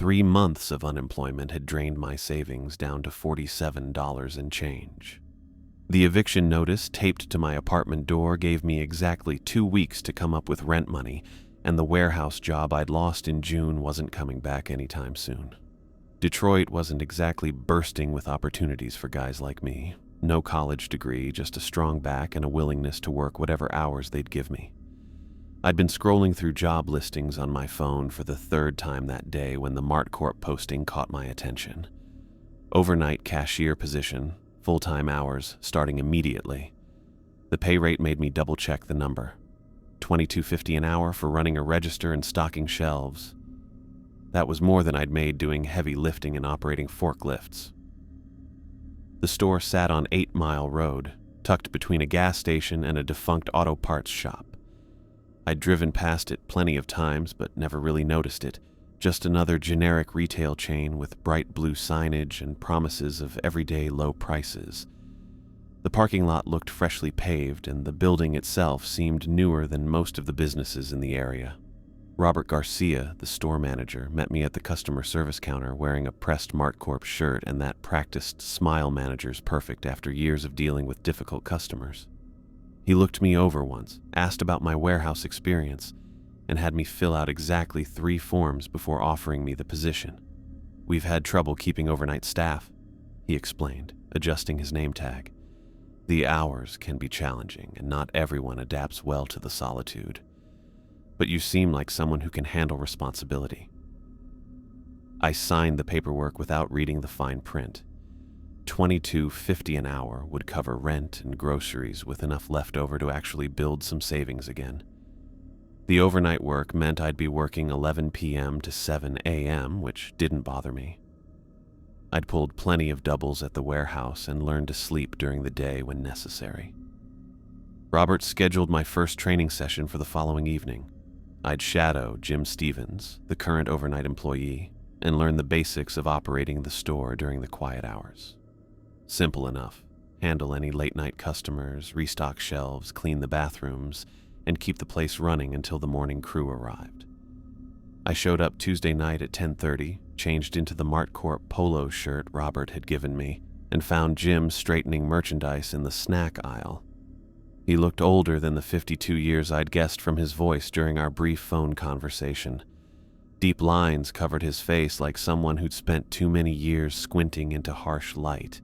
3 months of unemployment had drained my savings down to $47 and change. The eviction notice taped to my apartment door gave me exactly 2 weeks to come up with rent money, and the warehouse job I'd lost in June wasn't coming back anytime soon. Detroit wasn't exactly bursting with opportunities for guys like me. No college degree, just a strong back and a willingness to work whatever hours they'd give me. I'd been scrolling through job listings on my phone for the 3rd time that day when the MartCorp posting caught my attention. Overnight cashier position, full-time hours, starting immediately. The pay rate made me double-check the number. $22.50 an hour for running a register and stocking shelves. That was more than I'd made doing heavy lifting and operating forklifts. The store sat on 8 Mile Road, tucked between a gas station and a defunct auto parts shop. I'd driven past it plenty of times but never really noticed it, just another generic retail chain with bright blue signage and promises of everyday low prices. The parking lot looked freshly paved, and the building itself seemed newer than most of the businesses in the area. Robert Garcia, the store manager, met me at the customer service counter wearing a pressed MartCorp shirt and that practiced smile manager's perfect after years of dealing with difficult customers. He looked me over once, asked about my warehouse experience, and had me fill out exactly 3 forms before offering me the position. "We've had trouble keeping overnight staff," he explained, adjusting his name tag. "The hours can be challenging, and not everyone adapts well to the solitude. But you seem like someone who can handle responsibility." I signed the paperwork without reading the fine print. $22.50 an hour would cover rent and groceries with enough left over to actually build some savings again. The overnight work meant I'd be working 11 p.m. to 7 a.m., which didn't bother me. I'd pulled plenty of doubles at the warehouse and learned to sleep during the day when necessary. Robert scheduled my first training session for the following evening. I'd shadow Jim Stevens, the current overnight employee, and learn the basics of operating the store during the quiet hours. Simple enough. Handle any late-night customers, restock shelves, clean the bathrooms, and keep the place running until the morning crew arrived. I showed up Tuesday night at 10:30, changed into the MartCorp polo shirt Robert had given me, and found Jim straightening merchandise in the snack aisle. He looked older than the 52 years I'd guessed from his voice during our brief phone conversation. Deep lines covered his face like someone who'd spent too many years squinting into harsh light,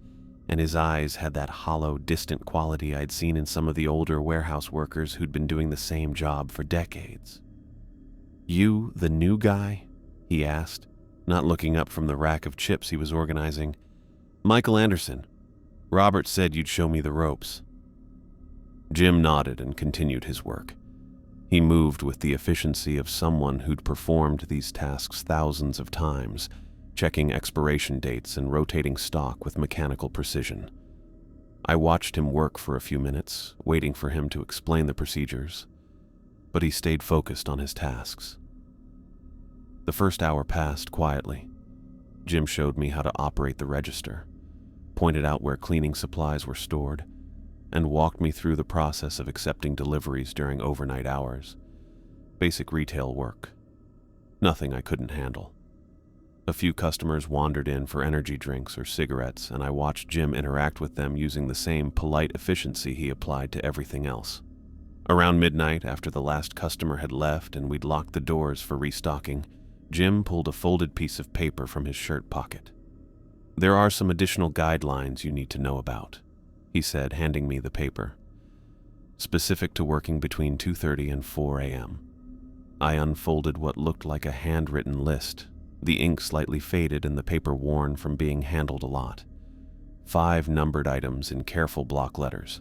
and his eyes had that hollow, distant quality I'd seen in some of the older warehouse workers who'd been doing the same job for decades. "You, the new guy?" he asked, not looking up from the rack of chips he was organizing. "Michael Anderson. Robert said you'd show me the ropes." Jim nodded and continued his work. He moved with the efficiency of someone who'd performed these tasks thousands of times, checking expiration dates and rotating stock with mechanical precision. I watched him work for a few minutes, waiting for him to explain the procedures, but he stayed focused on his tasks. The first hour passed quietly. Jim showed me how to operate the register, pointed out where cleaning supplies were stored, and walked me through the process of accepting deliveries during overnight hours. Basic retail work. Nothing I couldn't handle. A few customers wandered in for energy drinks or cigarettes, and I watched Jim interact with them using the same polite efficiency he applied to everything else. Around midnight, after the last customer had left and we'd locked the doors for restocking, Jim pulled a folded piece of paper from his shirt pocket. "There are some additional guidelines you need to know about," he said, handing me the paper. "Specific to working between 2:30 and 4 a.m. I unfolded what looked like a handwritten list, the ink slightly faded and the paper worn from being handled a lot. 5 numbered items in careful block letters.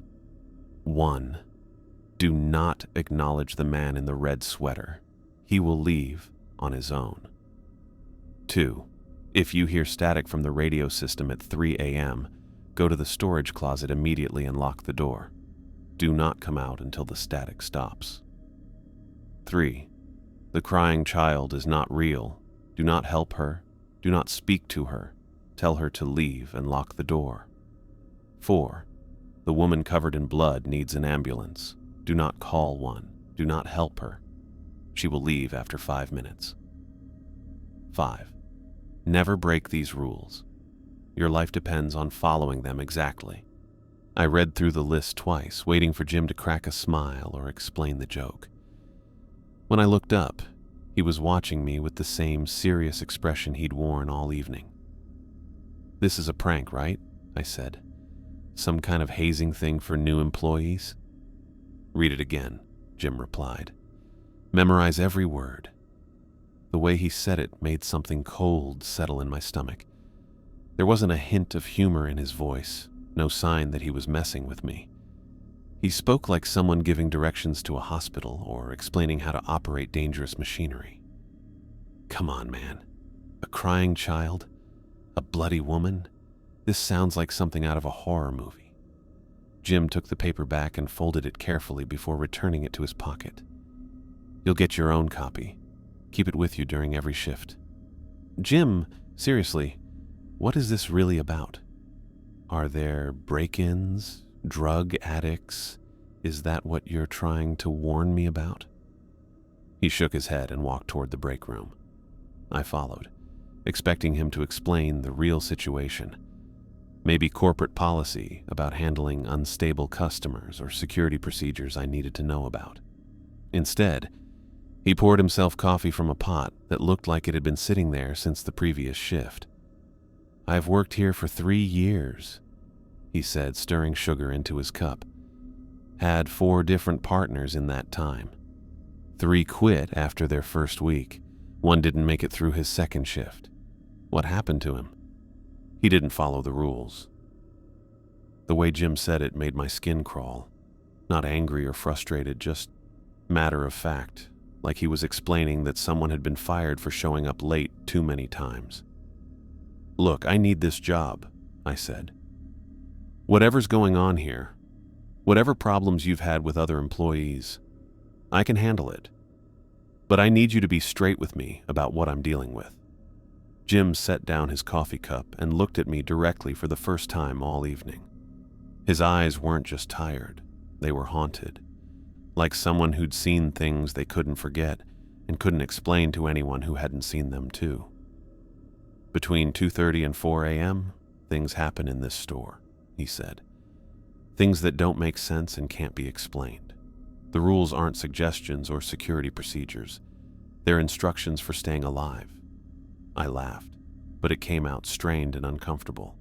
1. Do not acknowledge the man in the red sweater. He will leave on his own. 2. If you hear static from the radio system at 3 a.m., go to the storage closet immediately and lock the door. Do not come out until the static stops. 3. The crying child is not real. Do not help her. Do not speak to her. Tell her to leave and lock the door. 4. The woman covered in blood needs an ambulance. Do not call one. Do not help her. She will leave after 5 minutes. 5. Never break these rules. Your life depends on following them exactly. I read through the list twice, waiting for Jim to crack a smile or explain the joke. When I looked up, he was watching me with the same serious expression he'd worn all evening. "This is a prank, right?" I said. "Some kind of hazing thing for new employees?" "Read it again," Jim replied. "Memorize every word." The way he said it made something cold settle in my stomach. There wasn't a hint of humor in his voice, no sign that he was messing with me. He spoke like someone giving directions to a hospital or explaining how to operate dangerous machinery. "Come on, man. A crying child? A bloody woman? This sounds like something out of a horror movie." Jim took the paper back and folded it carefully before returning it to his pocket. "You'll get your own copy. Keep it with you during every shift." "Jim, seriously, what is this really about? Are there break-ins, drug addicts? Is that what you're trying to warn me about?" He shook his head and walked toward the break room. I followed, expecting him to explain the real situation. Maybe corporate policy about handling unstable customers or security procedures I needed to know about. Instead, he poured himself coffee from a pot that looked like it had been sitting there since the previous shift. "I've worked here for 3 years," he said, stirring sugar into his cup. "Had 4 different partners in that time. 3 quit after their first week. 1 didn't make it through his second shift. What happened to him? He didn't follow the rules." The way Jim said it made my skin crawl. Not angry or frustrated, just matter of fact, like he was explaining that someone had been fired for showing up late too many times. "Look, I need this job," I said. "Whatever's going on here, whatever problems you've had with other employees, I can handle it. But I need you to be straight with me about what I'm dealing with." Jim set down his coffee cup and looked at me directly for the first time all evening. His eyes weren't just tired, they were haunted, like someone who'd seen things they couldn't forget and couldn't explain to anyone who hadn't seen them too. "Between 2:30 and 4 a.m., things happen in this store," he said. "Things that don't make sense and can't be explained. The rules aren't suggestions or security procedures. They're instructions for staying alive." I laughed, but it came out strained and uncomfortable.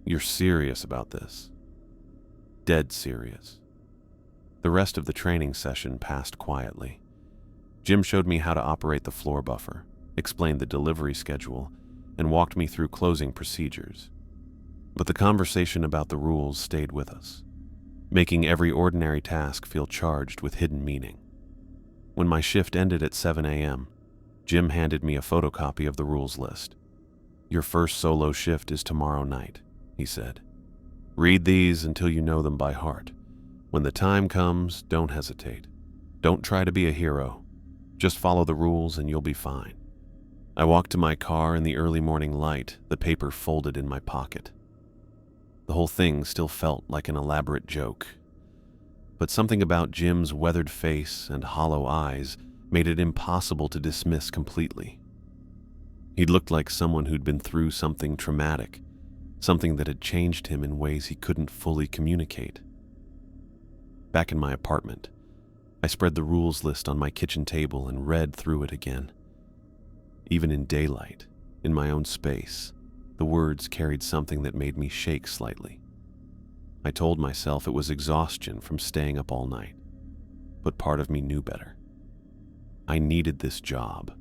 "You're serious about this?" "Dead serious." The rest of the training session passed quietly. Jim showed me how to operate the floor buffer, explained the delivery schedule, and walked me through closing procedures. But the conversation about the rules stayed with us, making every ordinary task feel charged with hidden meaning. When my shift ended at 7 a.m., Jim handed me a photocopy of the rules list. "Your first solo shift is tomorrow night," he said. "Read these until you know them by heart. When the time comes, don't hesitate. Don't try to be a hero. Just follow the rules and you'll be fine." I walked to my car in the early morning light, the paper folded in my pocket. The whole thing still felt like an elaborate joke, but something about Jim's weathered face and hollow eyes made it impossible to dismiss completely. He looked like someone who'd been through something traumatic, something that had changed him in ways he couldn't fully communicate. Back in my apartment, I spread the rules list on my kitchen table and read through it again. Even in daylight, in my own space, the words carried something that made me shake slightly. I told myself it was exhaustion from staying up all night, but part of me knew better. I needed this job.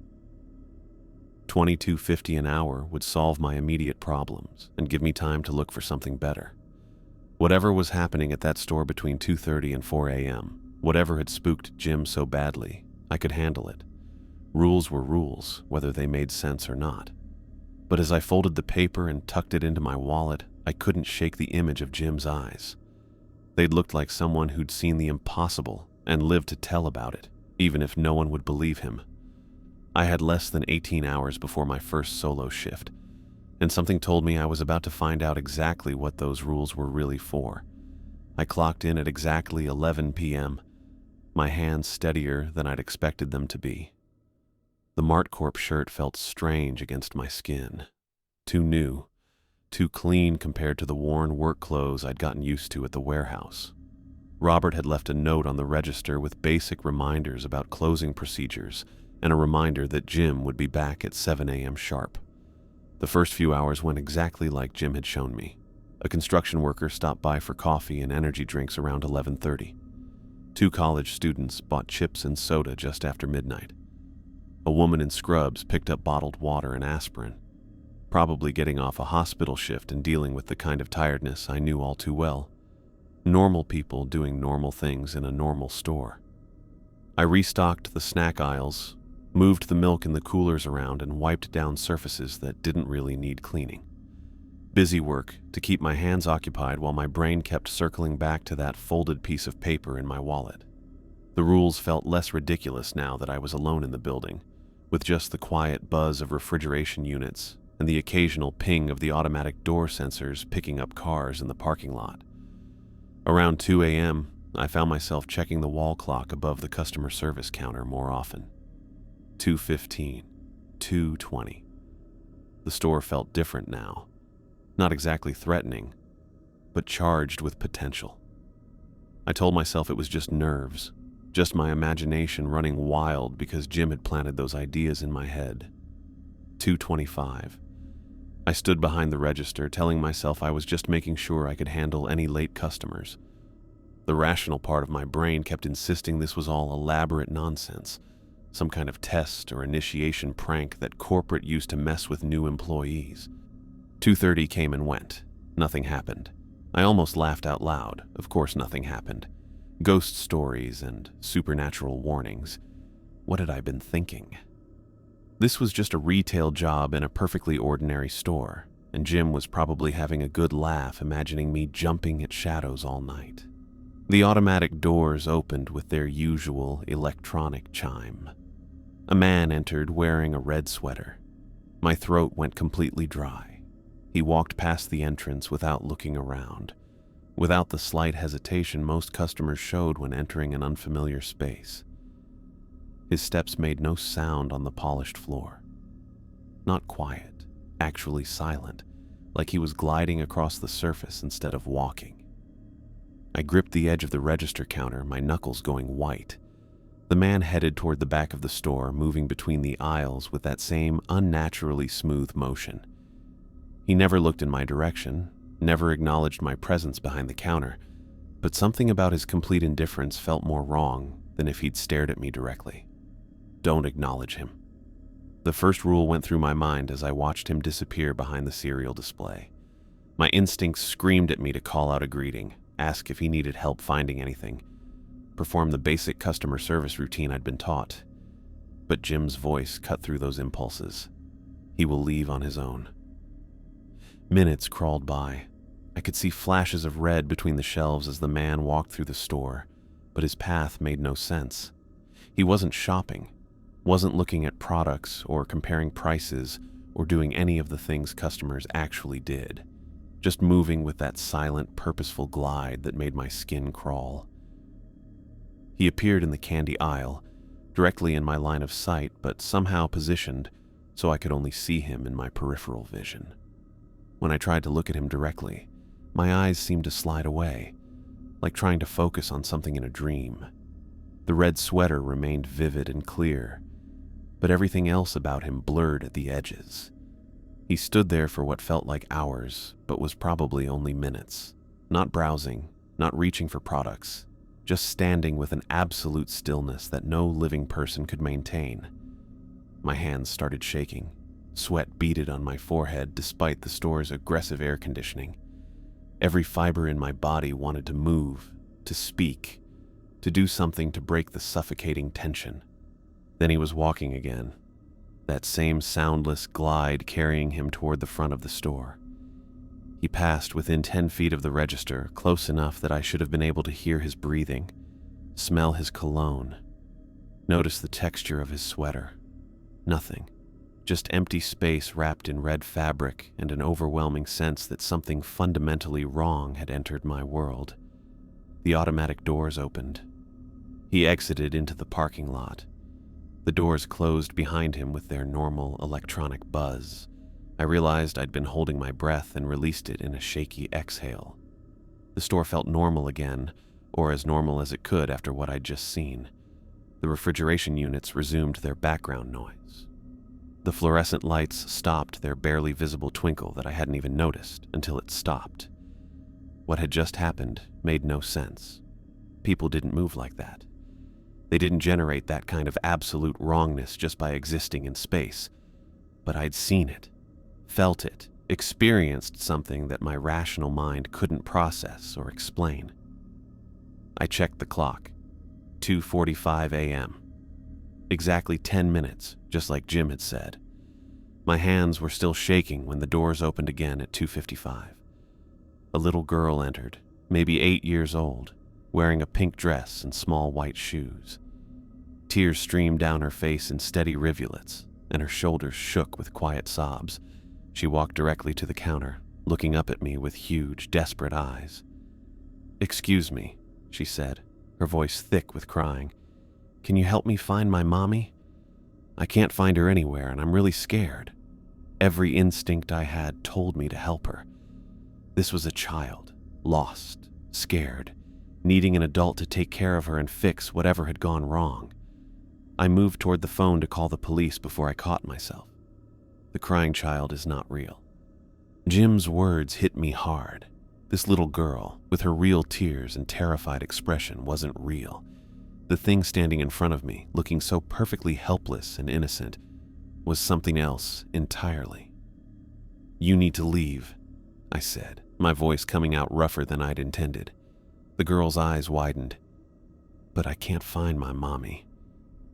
$22.50 an hour would solve my immediate problems and give me time to look for something better. Whatever was happening at that store between 2:30 and 4 a.m., whatever had spooked Jim so badly, I could handle it. Rules were rules, whether they made sense or not. But as I folded the paper and tucked it into my wallet, I couldn't shake the image of Jim's eyes. They'd looked like someone who'd seen the impossible and lived to tell about it, even if no one would believe him. I had less than 18 hours before my first solo shift, and something told me I was about to find out exactly what those rules were really for. I clocked in at exactly 11 p.m., my hands steadier than I'd expected them to be. The MartCorp shirt felt strange against my skin. Too new, too clean compared to the worn work clothes I'd gotten used to at the warehouse. Robert had left a note on the register with basic reminders about closing procedures and a reminder that Jim would be back at 7 a.m. sharp. The first few hours went exactly like Jim had shown me. A construction worker stopped by for coffee and energy drinks around 11:30. 2 college students bought chips and soda just after midnight. A woman in scrubs picked up bottled water and aspirin, probably getting off a hospital shift and dealing with the kind of tiredness I knew all too well. Normal people doing normal things in a normal store. I restocked the snack aisles, moved the milk in the coolers around, and wiped down surfaces that didn't really need cleaning. Busy work to keep my hands occupied while my brain kept circling back to that folded piece of paper in my wallet. The rules felt less ridiculous now that I was alone in the building, with just the quiet buzz of refrigeration units and the occasional ping of the automatic door sensors picking up cars in the parking lot. Around 2 a.m., I found myself checking the wall clock above the customer service counter more often. 2:15, 2:20. The store felt different now. Not exactly threatening, but charged with potential. I told myself it was just nerves, just my imagination running wild because Jim had planted those ideas in my head. 2:25. I stood behind the register, telling myself I was just making sure I could handle any late customers. The rational part of my brain kept insisting this was all elaborate nonsense, some kind of test or initiation prank that corporate used to mess with new employees. 2:30 came and went. Nothing happened. I almost laughed out loud. Of course nothing happened. Ghost stories and supernatural warnings. What had I been thinking? This was just a retail job in a perfectly ordinary store, and Jim was probably having a good laugh imagining me jumping at shadows all night. The automatic doors opened with their usual electronic chime. A man entered wearing a red sweater. My throat went completely dry. He walked past the entrance without looking around, without the slight hesitation most customers showed when entering an unfamiliar space. His steps made no sound on the polished floor. Not quiet, actually silent, like he was gliding across the surface instead of walking. I gripped the edge of the register counter, my knuckles going white. The man headed toward the back of the store, moving between the aisles with that same unnaturally smooth motion. He never looked in my direction, never acknowledged my presence behind the counter, but something about his complete indifference felt more wrong than if he'd stared at me directly. Don't acknowledge him. The first rule went through my mind as I watched him disappear behind the cereal display. My instincts screamed at me to call out a greeting, ask if he needed help finding anything, perform the basic customer service routine I'd been taught. But Jim's voice cut through those impulses. He will leave on his own. Minutes crawled by. I could see flashes of red between the shelves as the man walked through the store, but his path made no sense. He wasn't shopping, wasn't looking at products or comparing prices or doing any of the things customers actually did, just moving with that silent, purposeful glide that made my skin crawl. He appeared in the candy aisle, directly in my line of sight, but somehow positioned so I could only see him in my peripheral vision. When I tried to look at him directly, my eyes seemed to slide away, like trying to focus on something in a dream. The red sweater remained vivid and clear, but everything else about him blurred at the edges. He stood there for what felt like hours, but was probably only minutes, not browsing, not reaching for products, just standing with an absolute stillness that no living person could maintain. My hands started shaking. Sweat beaded on my forehead despite the store's aggressive air conditioning. Every fiber in my body wanted to move, to speak, to do something to break the suffocating tension. Then he was walking again, that same soundless glide carrying him toward the front of the store. He passed within 10 feet of the register, close enough that I should have been able to hear his breathing, smell his cologne, notice the texture of his sweater. Nothing. Just empty space wrapped in red fabric and an overwhelming sense that something fundamentally wrong had entered my world. The automatic doors opened. He exited into the parking lot. The doors closed behind him with their normal electronic buzz. I realized I'd been holding my breath and released it in a shaky exhale. The store felt normal again, or as normal as it could after what I'd just seen. The refrigeration units resumed their background noise. The fluorescent lights stopped their barely visible twinkle that I hadn't even noticed until it stopped. What had just happened made no sense. People didn't move like that. They didn't generate that kind of absolute wrongness just by existing in space. But I'd seen it, felt it, experienced something that my rational mind couldn't process or explain. I checked the clock. 2:45 a.m. Exactly 10 minutes, just like Jim had said. My hands were still shaking when the doors opened again at 2:55. A little girl entered, maybe 8 years old, wearing a pink dress and small white shoes. Tears streamed down her face in steady rivulets, and her shoulders shook with quiet sobs. She walked directly to the counter, looking up at me with huge, desperate eyes. "Excuse me," she said, her voice thick with crying. "Can you help me find my mommy? I can't find her anywhere, and I'm really scared." Every instinct I had told me to help her. This was a child, lost, scared, needing an adult to take care of her and fix whatever had gone wrong. I moved toward the phone to call the police before I caught myself. The crying child is not real. Jim's words hit me hard. This little girl, with her real tears and terrified expression, wasn't real. The thing standing in front of me, looking so perfectly helpless and innocent, was something else entirely. "You need to leave," I said, my voice coming out rougher than I'd intended. The girl's eyes widened. "But I can't find my mommy.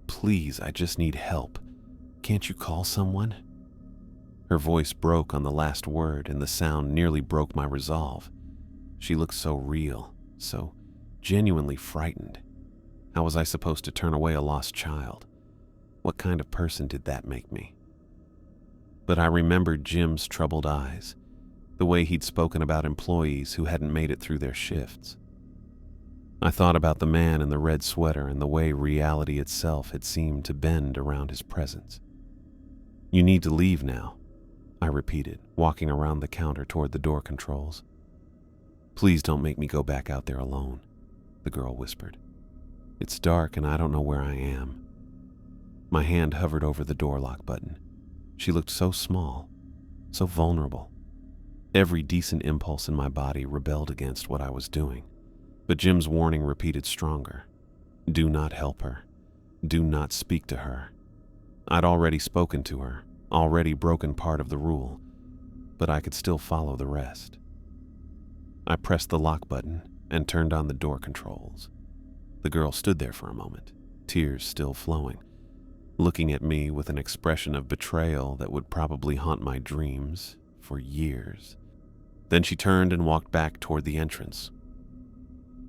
Please, I just need help. Can't you call someone?" Her voice broke on the last word, and the sound nearly broke my resolve. She looked so real, so genuinely frightened. How was I supposed to turn away a lost child? What kind of person did that make me? But I remembered Jim's troubled eyes, the way he'd spoken about employees who hadn't made it through their shifts. I thought about the man in the red sweater and the way reality itself had seemed to bend around his presence. "You need to leave now," I repeated, walking around the counter toward the door controls. "Please don't make me go back out there alone," the girl whispered. "It's dark and I don't know where I am." My hand hovered over the door lock button. She looked so small, so vulnerable. Every decent impulse in my body rebelled against what I was doing. But Jim's warning repeated stronger. Do not help her. Do not speak to her. I'd already spoken to her, already broken part of the rule, but I could still follow the rest. I pressed the lock button and turned on the door controls. The girl stood there for a moment, tears still flowing, looking at me with an expression of betrayal that would probably haunt my dreams for years. Then she turned and walked back toward the entrance.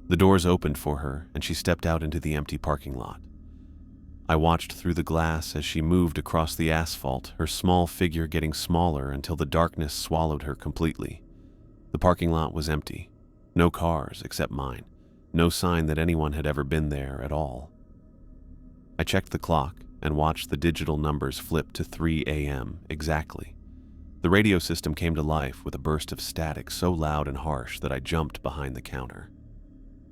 The doors opened for her, and she stepped out into the empty parking lot. I watched through the glass as she moved across the asphalt, her small figure getting smaller until the darkness swallowed her completely. The parking lot was empty. No cars except mine. No sign that anyone had ever been there at all. I checked the clock and watched the digital numbers flip to 3 a.m. exactly. The radio system came to life with a burst of static so loud and harsh that I jumped behind the counter.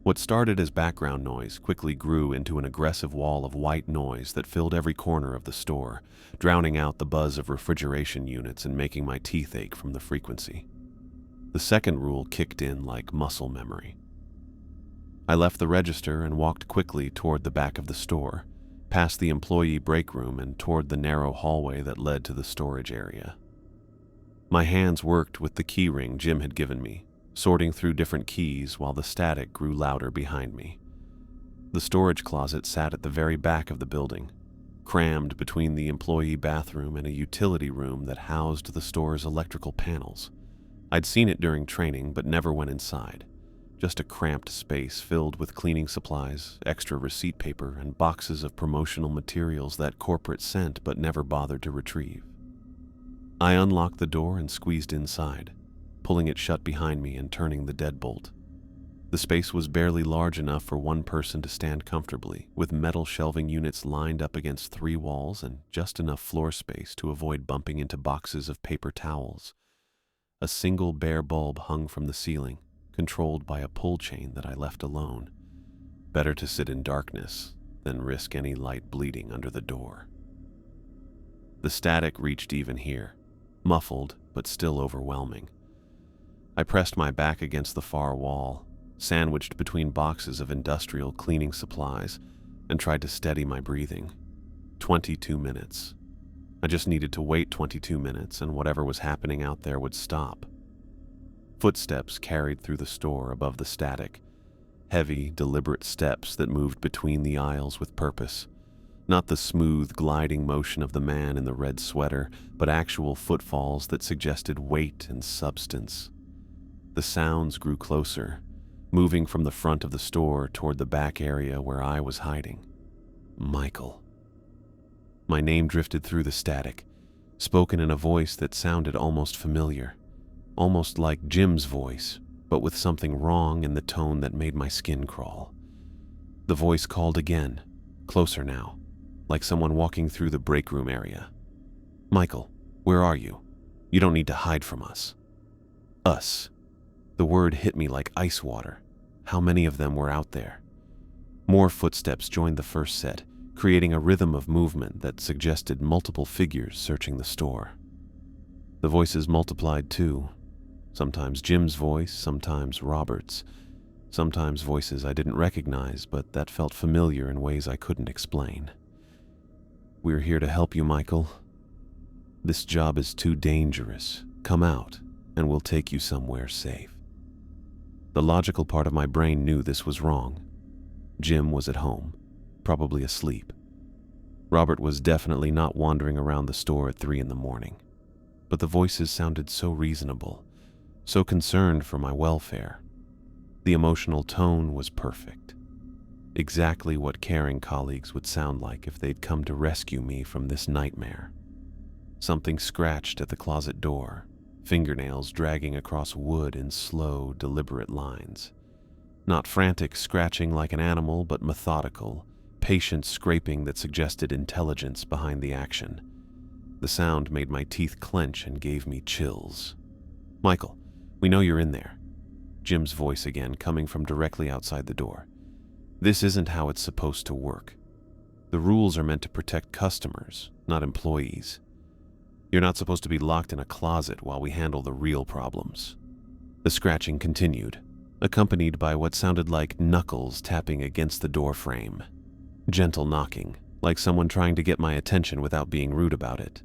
What started as background noise quickly grew into an aggressive wall of white noise that filled every corner of the store, drowning out the buzz of refrigeration units and making my teeth ache from the frequency. The second rule kicked in like muscle memory. I left the register and walked quickly toward the back of the store, past the employee break room and toward the narrow hallway that led to the storage area. My hands worked with the key ring Jim had given me, sorting through different keys while the static grew louder behind me. The storage closet sat at the very back of the building, crammed between the employee bathroom and a utility room that housed the store's electrical panels. I'd seen it during training, but never went inside. Just a cramped space filled with cleaning supplies, extra receipt paper, and boxes of promotional materials that corporate sent but never bothered to retrieve. I unlocked the door and squeezed inside, pulling it shut behind me and turning the deadbolt. The space was barely large enough for one person to stand comfortably, with metal shelving units lined up against 3 walls and just enough floor space to avoid bumping into boxes of paper towels. A single bare bulb hung from the ceiling, controlled by a pull chain that I left alone. Better to sit in darkness than risk any light bleeding under the door. The static reached even here, muffled but still overwhelming. I pressed my back against the far wall, sandwiched between boxes of industrial cleaning supplies, and tried to steady my breathing. 22 minutes. I just needed to wait 22 minutes and whatever was happening out there would stop. Footsteps carried through the store above the static. Heavy, deliberate steps that moved between the aisles with purpose. Not the smooth, gliding motion of the man in the red sweater, but actual footfalls that suggested weight and substance. The sounds grew closer, moving from the front of the store toward the back area where I was hiding. Michael. My name drifted through the static, spoken in a voice that sounded almost familiar, almost like Jim's voice, but with something wrong in the tone that made my skin crawl. The voice called again, closer now, like someone walking through the break room area. Michael, where are you? You don't need to hide from us. Us. The word hit me like ice water. How many of them were out there? More footsteps joined the first set, creating a rhythm of movement that suggested multiple figures searching the store. The voices multiplied too. Sometimes Jim's voice, sometimes Robert's. Sometimes voices I didn't recognize, but that felt familiar in ways I couldn't explain. We're here to help you, Michael. This job is too dangerous. Come out, and we'll take you somewhere safe. The logical part of my brain knew this was wrong. Jim was at home, probably asleep. Robert was definitely not wandering around the store at 3 a.m. But the voices sounded so reasonable, so concerned for my welfare. The emotional tone was perfect. Exactly what caring colleagues would sound like if they'd come to rescue me from this nightmare. Something scratched at the closet door, fingernails dragging across wood in slow, deliberate lines. Not frantic scratching like an animal, but methodical, patient scraping that suggested intelligence behind the action. The sound made my teeth clench and gave me chills. Michael, we know you're in there. Jim's voice again, coming from directly outside the door. This isn't how it's supposed to work. The rules are meant to protect customers, not employees. You're not supposed to be locked in a closet while we handle the real problems. The scratching continued, accompanied by what sounded like knuckles tapping against the door frame. Gentle knocking, like someone trying to get my attention without being rude about it.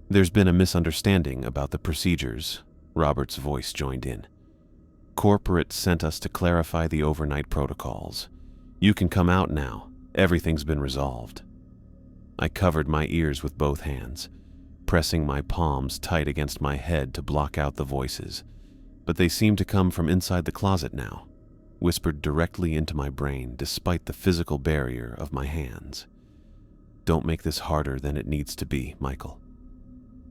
There's been a misunderstanding about the procedures, Robert's voice joined in. Corporate sent us to clarify the overnight protocols. You can come out now. Everything's been resolved. I covered my ears with both hands, pressing my palms tight against my head to block out the voices, but they seemed to come from inside the closet now, whispered directly into my brain despite the physical barrier of my hands. Don't make this harder than it needs to be, Michael.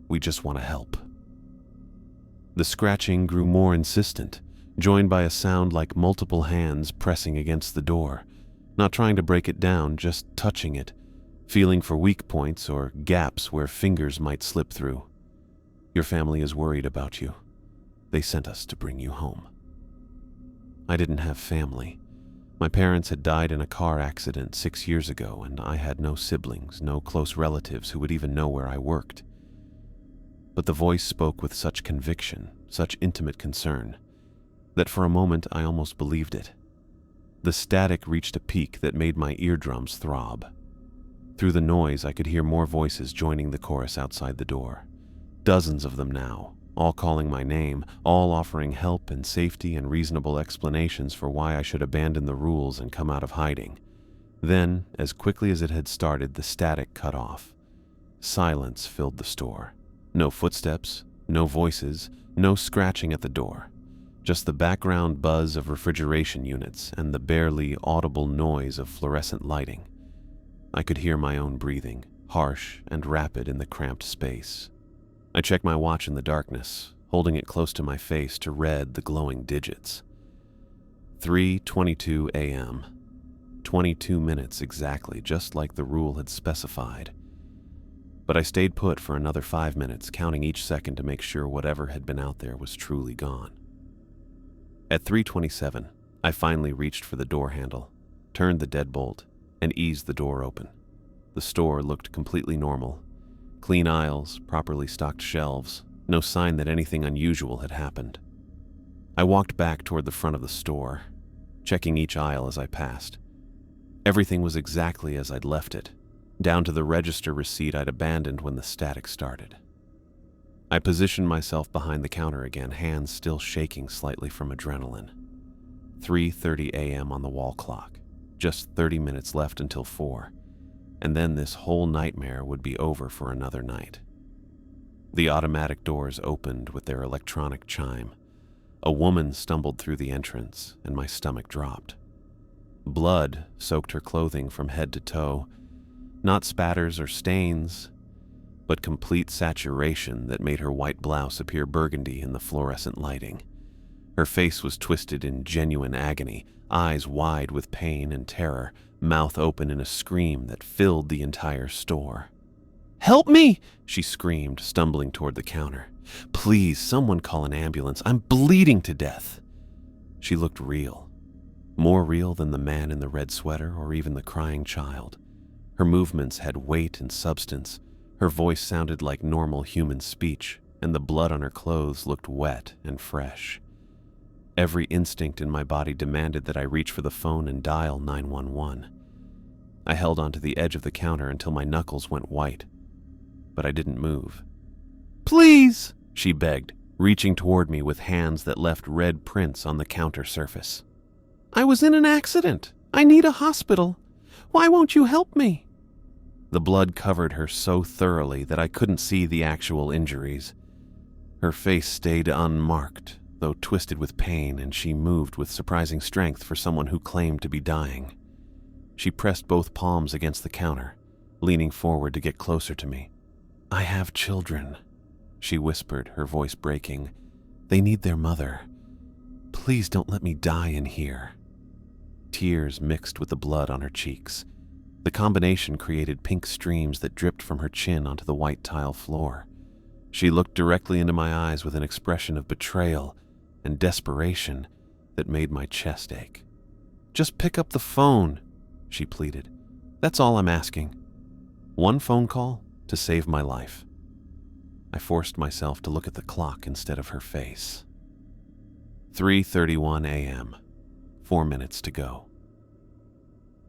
We just want to help. The scratching grew more insistent, joined by a sound like multiple hands pressing against the door, not trying to break it down, just touching it, feeling for weak points or gaps where fingers might slip through. Your family is worried about you. They sent us to bring you home. I didn't have family. My parents had died in a car accident 6 years ago, and I had no siblings, no close relatives who would even know where I worked. But the voice spoke with such conviction, such intimate concern, that for a moment I almost believed it. The static reached a peak that made my eardrums throb. Through the noise, I could hear more voices joining the chorus outside the door. Dozens of them now, all calling my name, all offering help and safety and reasonable explanations for why I should abandon the rules and come out of hiding. Then, as quickly as it had started, the static cut off. Silence filled the store. No footsteps, no voices, no scratching at the door. Just the background buzz of refrigeration units and the barely audible noise of fluorescent lighting. I could hear my own breathing, harsh and rapid in the cramped space. I checked my watch in the darkness, holding it close to my face to read the glowing digits. 3:22 a.m. 22 minutes exactly, just like the rule had specified. But I stayed put for another 5 minutes, counting each second to make sure whatever had been out there was truly gone. At 3:27, I finally reached for the door handle, turned the deadbolt, and eased the door open. The store looked completely normal. Clean aisles, properly stocked shelves, no sign that anything unusual had happened. I walked back toward the front of the store, checking each aisle as I passed. Everything was exactly as I'd left it, down to the register receipt I'd abandoned when the static started. I positioned myself behind the counter again, hands still shaking slightly from adrenaline. 3:30 a.m. on the wall clock, just 30 minutes left until 4, and then this whole nightmare would be over for another night. The automatic doors opened with their electronic chime. A woman stumbled through the entrance, and my stomach dropped. Blood soaked her clothing from head to toe, not spatters or stains, but complete saturation that made her white blouse appear burgundy in the fluorescent lighting. Her face was twisted in genuine agony, eyes wide with pain and terror, mouth open in a scream that filled the entire store. "Help me!" she screamed, stumbling toward the counter. "Please, someone call an ambulance. I'm bleeding to death." She looked real. More real than the man in the red sweater or even the crying child. Her movements had weight and substance. Her voice sounded like normal human speech, and the blood on her clothes looked wet and fresh. Every instinct in my body demanded that I reach for the phone and dial 911. I held onto the edge of the counter until my knuckles went white, but I didn't move. "Please!" she begged, reaching toward me with hands that left red prints on the counter surface. "I was in an accident. I need a hospital. Why won't you help me?" The blood covered her so thoroughly that I couldn't see the actual injuries. Her face stayed unmarked, though twisted with pain, and she moved with surprising strength for someone who claimed to be dying. She pressed both palms against the counter, leaning forward to get closer to me. "I have children," she whispered, her voice breaking. "They need their mother. Please don't let me die in here." Tears mixed with the blood on her cheeks. The combination created pink streams that dripped from her chin onto the white tile floor. She looked directly into my eyes with an expression of betrayal and desperation that made my chest ache. "Just pick up the phone," she pleaded. "That's all I'm asking. One phone call to save my life." I forced myself to look at the clock instead of her face. 3:31 a.m. 4 minutes to go.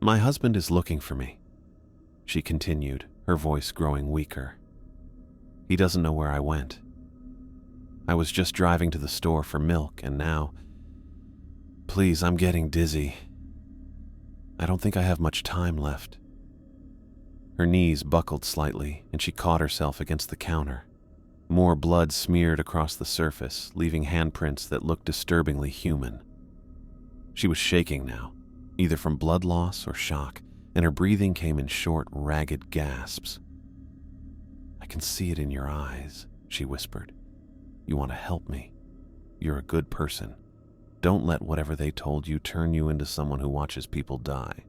"My husband is looking for me," she continued, her voice growing weaker. "He doesn't know where I went. I was just driving to the store for milk, and now... Please, I'm getting dizzy. I don't think I have much time left." Her knees buckled slightly, and she caught herself against the counter. More blood smeared across the surface, leaving handprints that looked disturbingly human. She was shaking now, either from blood loss or shock, and her breathing came in short, ragged gasps. "I can see it in your eyes," she whispered. "You want to help me. You're a good person. Don't let whatever they told you turn you into someone who watches people die."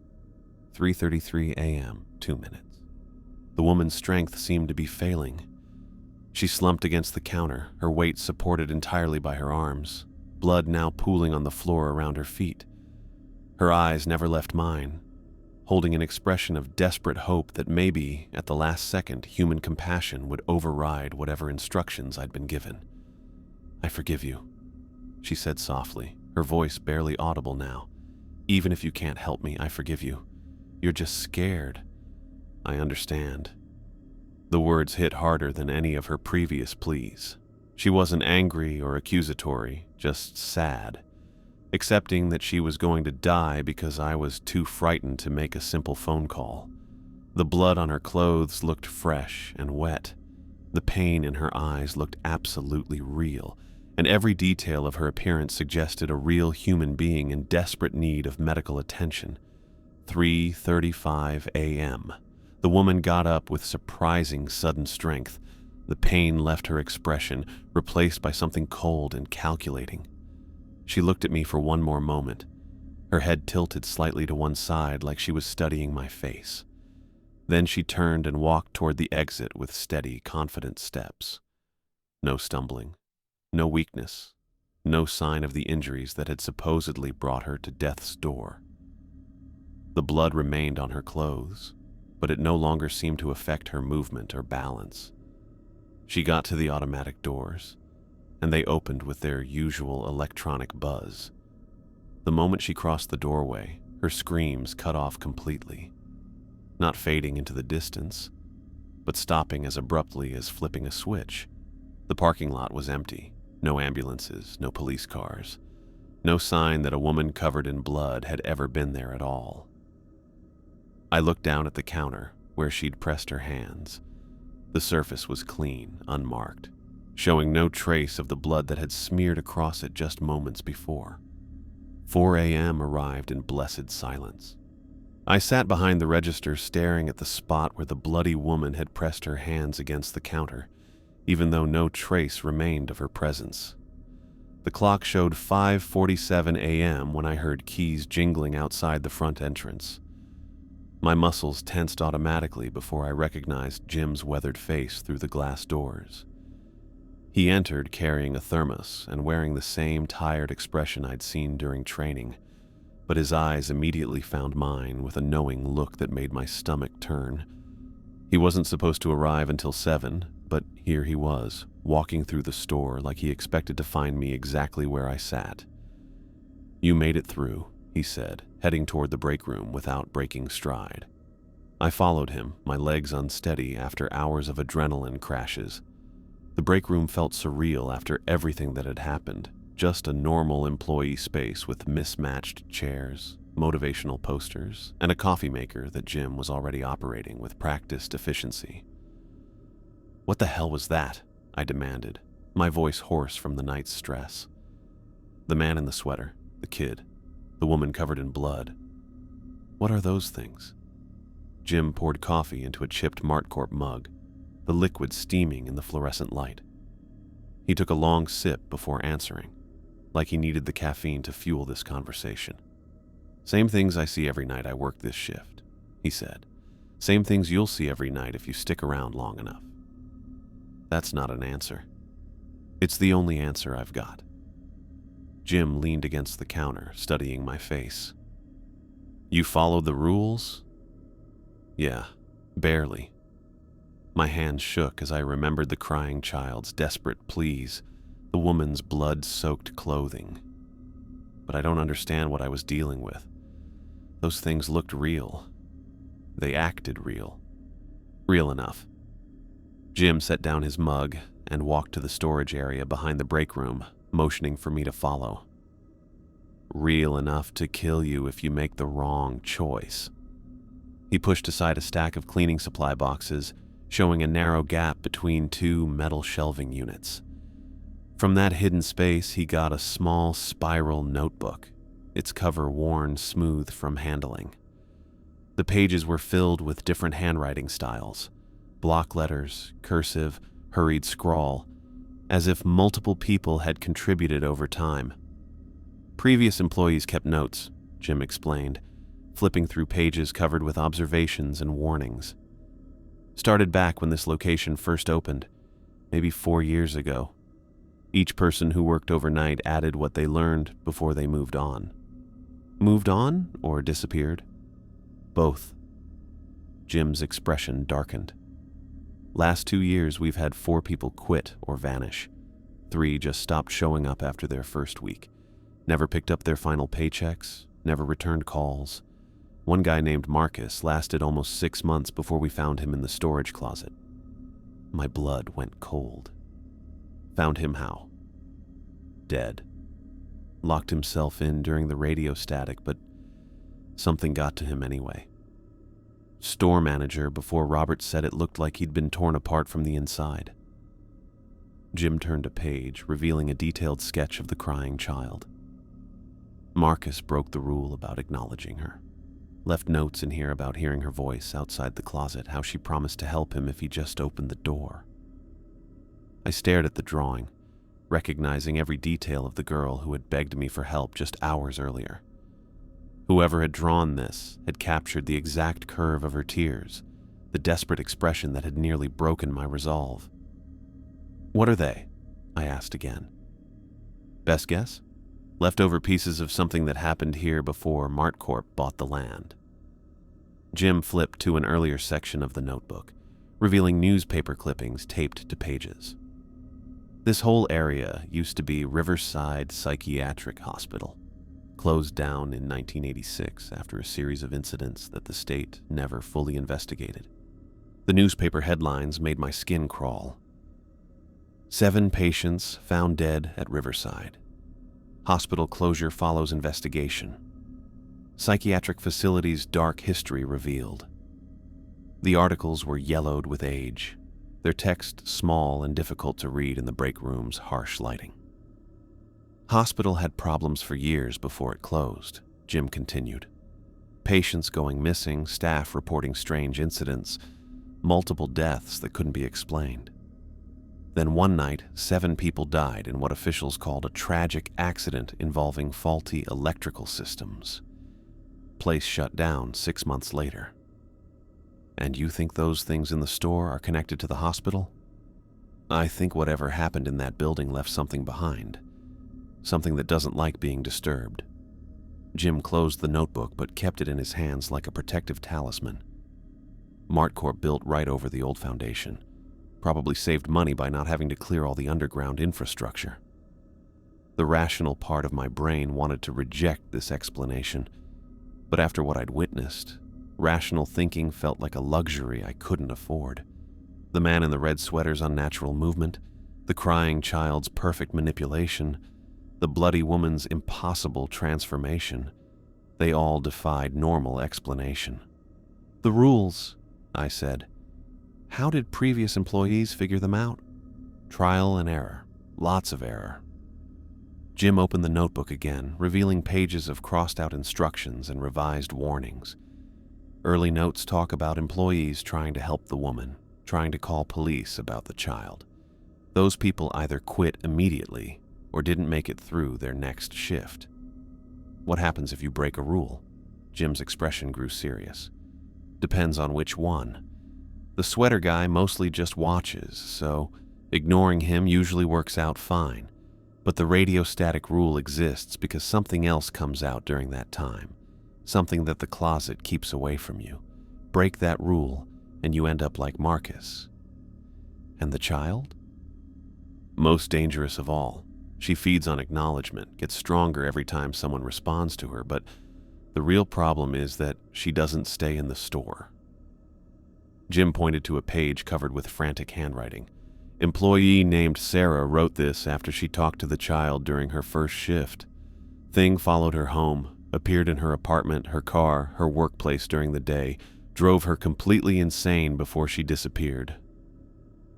3:33 a.m., 2 minutes. The woman's strength seemed to be failing. She slumped against the counter, her weight supported entirely by her arms, blood now pooling on the floor around her feet. Her eyes never left mine, holding an expression of desperate hope that maybe, at the last second, human compassion would override whatever instructions I'd been given. "I forgive you," she said softly, her voice barely audible now. "Even if you can't help me, I forgive you. You're just scared. I understand." The words hit harder than any of her previous pleas. She wasn't angry or accusatory, just sad, accepting that she was going to die because I was too frightened to make a simple phone call. The blood on her clothes looked fresh and wet. The pain in her eyes looked absolutely real, and every detail of her appearance suggested a real human being in desperate need of medical attention. 3:35 a.m. The woman got up with surprising sudden strength. The pain left her expression, replaced by something cold and calculating. She looked at me for one more moment, Her head tilted slightly to one side like she was studying my face. Then she turned and walked toward the exit with steady, confident steps. No stumbling, no weakness, no sign of the injuries that had supposedly brought her to death's door. The blood remained on her clothes, but it no longer seemed to affect her movement or balance. She got to the automatic doors, and they opened with their usual electronic buzz. The moment she crossed the doorway, her screams cut off completely, not fading into the distance, but stopping as abruptly as flipping a switch. The parking lot was empty. No ambulances, no police cars, no sign that a woman covered in blood had ever been there at all. I looked down at the counter where she'd pressed her hands. The surface was clean, unmarked, showing no trace of the blood that had smeared across it just moments before. 4 a.m. arrived in blessed silence. I sat behind the register staring at the spot where the bloody woman had pressed her hands against the counter, even though no trace remained of her presence. The clock showed 5:47 a.m. when I heard keys jingling outside the front entrance. My muscles tensed automatically before I recognized Jim's weathered face through the glass doors. He entered carrying a thermos and wearing the same tired expression I'd seen during training, but his eyes immediately found mine with a knowing look that made my stomach turn. He wasn't supposed to arrive until 7, but here he was, walking through the store like he expected to find me exactly where I sat. "You made it through," he said, heading toward the break room without breaking stride. I followed him, my legs unsteady after hours of adrenaline crashes. The break room felt surreal after everything that had happened, just a normal employee space with mismatched chairs, motivational posters, and a coffee maker that Jim was already operating with practiced efficiency. "What the hell was that?" I demanded, my voice hoarse from the night's stress. The man in the sweater, the kid, the woman covered in blood. What are those things? Jim poured coffee into a chipped Martcorp mug, the liquid steaming in the fluorescent light. He took a long sip before answering, like he needed the caffeine to fuel this conversation. "Same things I see every night I work this shift," he said. "Same things you'll see every night if you stick around long enough." That's not an answer. It's the only answer I've got. Jim leaned against the counter, studying my face. "You followed the rules?" "Yeah, barely." My hands shook as I remembered the crying child's desperate pleas, the woman's blood-soaked clothing. But I don't understand what I was dealing with. Those things looked real. They acted real. Real enough. Jim set down his mug and walked to the storage area behind the break room, motioning for me to follow. "Real enough to kill you if you make the wrong choice." He pushed aside a stack of cleaning supply boxes, showing a narrow gap between two metal shelving units. From that hidden space, he got a small spiral notebook, its cover worn smooth from handling. The pages were filled with different handwriting styles, block letters, cursive, hurried scrawl, as if multiple people had contributed over time. Previous employees kept notes, Jim explained, flipping through pages covered with observations and warnings. Started back when this location first opened, maybe 4 years ago. Each person who worked overnight added what they learned before they moved on. Moved on or disappeared? Both. Jim's expression darkened. Last 2 years, we've had 4 people quit or vanish. 3 just stopped showing up after their first week. Never picked up their final paychecks, never returned calls. One guy named Marcus lasted almost 6 months before we found him in the storage closet. My blood went cold. Found him how? Dead. Locked himself in during the radio static, but something got to him anyway. Store manager before Robert said it looked like he'd been torn apart from the inside. Jim turned a page, revealing a detailed sketch of the crying child. Marcus broke the rule about acknowledging her. Left notes in here about hearing her voice outside the closet, how she promised to help him if he just opened the door. I stared at the drawing, recognizing every detail of the girl who had begged me for help just hours earlier. Whoever had drawn this had captured the exact curve of her tears, the desperate expression that had nearly broken my resolve. "What are they?" I asked again. "Best guess? Leftover pieces of something that happened here before Martcorp bought the land." Jim flipped to an earlier section of the notebook, revealing newspaper clippings taped to pages. This whole area used to be Riverside Psychiatric Hospital, closed down in 1986 after a series of incidents that the state never fully investigated. The newspaper headlines made my skin crawl. 7 patients found dead at Riverside. Hospital closure follows investigation. Psychiatric facility's dark history revealed. The articles were yellowed with age, their text small and difficult to read in the break room's harsh lighting. Hospital had problems for years before it closed, Jim continued. Patients going missing, staff reporting strange incidents, multiple deaths that couldn't be explained. Then one night, 7 people died in what officials called a tragic accident involving faulty electrical systems. Place shut down 6 months later. And you think those things in the store are connected to the hospital? I think whatever happened in that building left something behind. Something that doesn't like being disturbed. Jim closed the notebook but kept it in his hands like a protective talisman. Martcorp built right over the old foundation. Probably saved money by not having to clear all the underground infrastructure. The rational part of my brain wanted to reject this explanation, but after what I'd witnessed, rational thinking felt like a luxury I couldn't afford. The man in the red sweater's unnatural movement, the crying child's perfect manipulation, the bloody woman's impossible transformation, they all defied normal explanation. "The rules," I said. "How did previous employees figure them out?" "Trial and error. Lots of error." Jim opened the notebook again, revealing pages of crossed-out instructions and revised warnings. Early notes talk about employees trying to help the woman, trying to call police about the child. Those people either quit immediately or didn't make it through their next shift. "What happens if you break a rule?" Jim's expression grew serious. "Depends on which one. The sweater guy mostly just watches, so ignoring him usually works out fine. But the radiostatic rule exists because something else comes out during that time, something that the closet keeps away from you. Break that rule, and you end up like Marcus." "And the child?" "Most dangerous of all. She feeds on acknowledgement, gets stronger every time someone responds to her, but the real problem is that she doesn't stay in the store." Jim pointed to a page covered with frantic handwriting. "Employee named Sarah wrote this after she talked to the child during her first shift. Thing followed her home, appeared in her apartment, her car, her workplace during the day, drove her completely insane before she disappeared."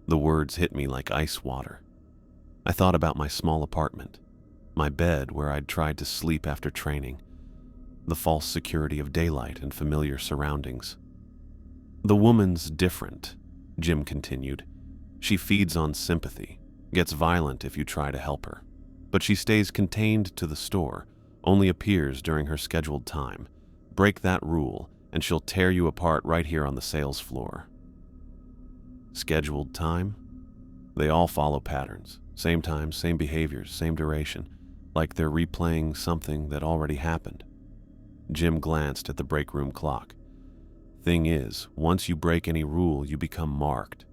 The words hit me like ice water. I thought about my small apartment, my bed where I'd tried to sleep after training, the false security of daylight and familiar surroundings. "The woman's different," Jim continued. "She feeds on sympathy, gets violent if you try to help her, but she stays contained to the store, only appears during her scheduled time. Break that rule, and she'll tear you apart right here on the sales floor." Scheduled time? They all follow patterns. Same time, same behaviors, same duration, like they're replaying something that already happened. Jim glanced at the break room clock. "Thing is, once you break any rule, you become marked.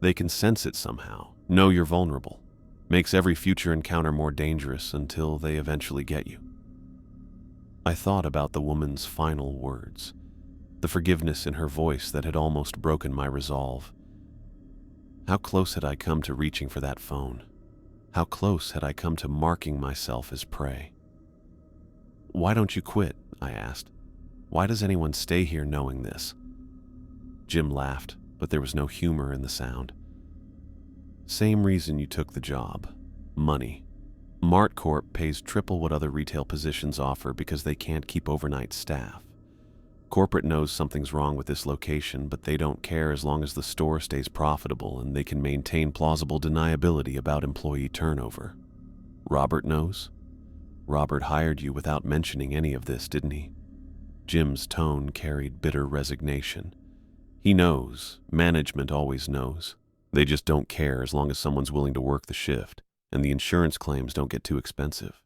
They can sense it somehow, know you're vulnerable. Makes every future encounter more dangerous until they eventually get you." I thought about the woman's final words, the forgiveness in her voice that had almost broken my resolve. How close had I come to reaching for that phone? How close had I come to marking myself as prey? "Why don't you quit?" I asked. "Why does anyone stay here knowing this?" Jim laughed, but there was no humor in the sound. "Same reason you took the job. Money. Martcorp pays triple what other retail positions offer because they can't keep overnight staff. Corporate knows something's wrong with this location, but they don't care as long as the store stays profitable and they can maintain plausible deniability about employee turnover. Robert knows? Robert hired you without mentioning any of this, didn't he?" Jim's tone carried bitter resignation. He knows. Management always knows. They just don't care as long as someone's willing to work the shift, and the insurance claims don't get too expensive.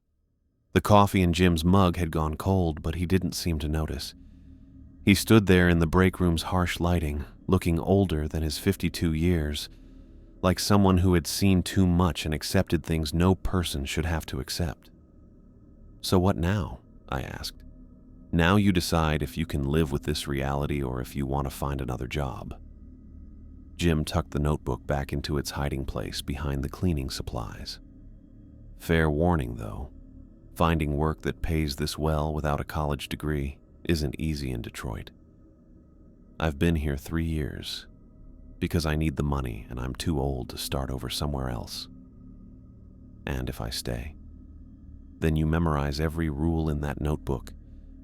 The coffee in Jim's mug had gone cold, but he didn't seem to notice. He stood there in the break room's harsh lighting, looking older than his 52 years, like someone who had seen too much and accepted things no person should have to accept. "So what now?" I asked. "Now you decide if you can live with this reality or if you want to find another job." Jim tucked the notebook back into its hiding place behind the cleaning supplies. "Fair warning, though. Finding work that pays this well without a college degree isn't easy in Detroit. I've been here 3 years because I need the money and I'm too old to start over somewhere else. And if I stay, then you memorize every rule in that notebook,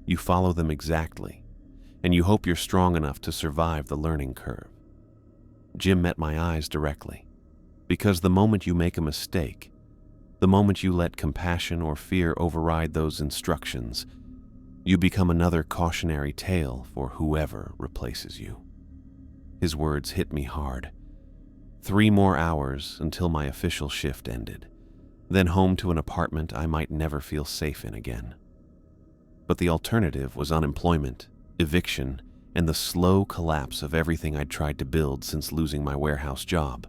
you follow them exactly, and you hope you're strong enough to survive the learning curve." Jim met my eyes directly, because the moment you make a mistake, the moment you let compassion or fear override those instructions, you become another cautionary tale for whoever replaces you. His words hit me hard. 3 more hours until my official shift ended, then home to an apartment I might never feel safe in again. But the alternative was unemployment, eviction, and the slow collapse of everything I'd tried to build since losing my warehouse job.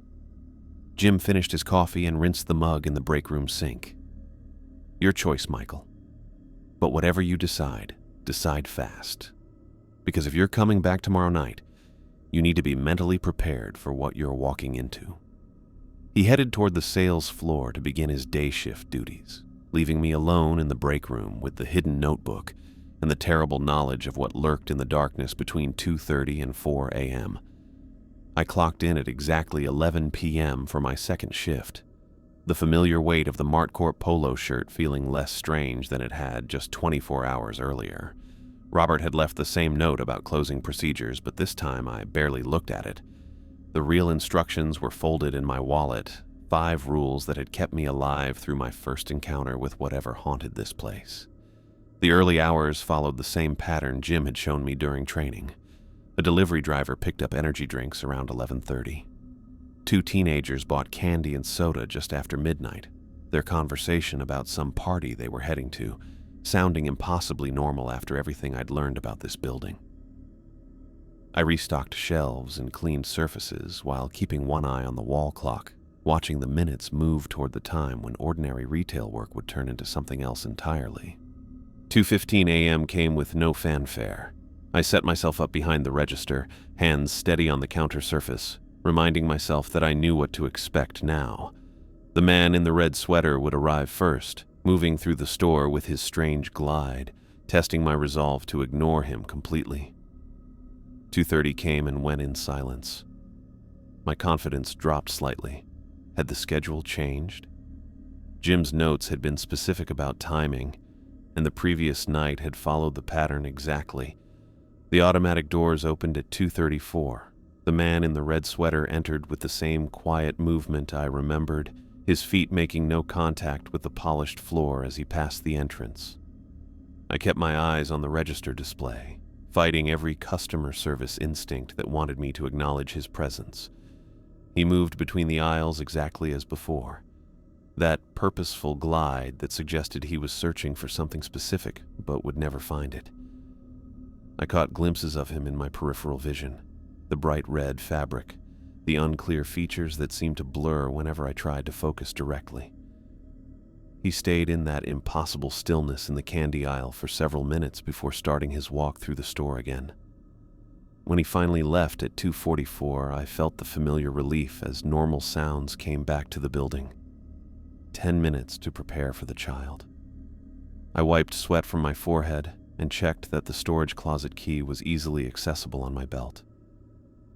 Jim finished his coffee and rinsed the mug in the break room sink. "Your choice, Michael. But whatever you decide fast. Because if you're coming back tomorrow night, you need to be mentally prepared for what you're walking into." He headed toward the sales floor to begin his day shift duties, leaving me alone in the break room with the hidden notebook and the terrible knowledge of what lurked in the darkness between 2:30 and 4 a.m. I clocked in at exactly 11 p.m. for my second shift, the familiar weight of the Martcorp polo shirt feeling less strange than it had just 24 hours earlier. Robert had left the same note about closing procedures, but this time I barely looked at it. The real instructions were folded in my wallet, 5 rules that had kept me alive through my first encounter with whatever haunted this place. The early hours followed the same pattern Jim had shown me during training. A delivery driver picked up energy drinks around 11:30. 2 teenagers bought candy and soda just after midnight, their conversation about some party they were heading to, sounding impossibly normal after everything I'd learned about this building. I restocked shelves and cleaned surfaces while keeping one eye on the wall clock, watching the minutes move toward the time when ordinary retail work would turn into something else entirely. 2:15 a.m. came with no fanfare. I set myself up behind the register, hands steady on the counter surface, reminding myself that I knew what to expect now. The man in the red sweater would arrive first, moving through the store with his strange glide, testing my resolve to ignore him completely. 2:30 came and went in silence. My confidence dropped slightly. Had the schedule changed? Jim's notes had been specific about timing, and the previous night had followed the pattern exactly. The automatic doors opened at 2:34. The man in the red sweater entered with the same quiet movement I remembered, his feet making no contact with the polished floor as he passed the entrance. I kept my eyes on the register display, fighting every customer service instinct that wanted me to acknowledge his presence. He moved between the aisles exactly as before, that purposeful glide that suggested he was searching for something specific but would never find it. I caught glimpses of him in my peripheral vision, the bright red fabric, the unclear features that seemed to blur whenever I tried to focus directly. He stayed in that impossible stillness in the candy aisle for several minutes before starting his walk through the store again. When he finally left at 2:44, I felt the familiar relief as normal sounds came back to the building. 10 minutes to prepare for the child. I wiped sweat from my forehead and checked that the storage closet key was easily accessible on my belt.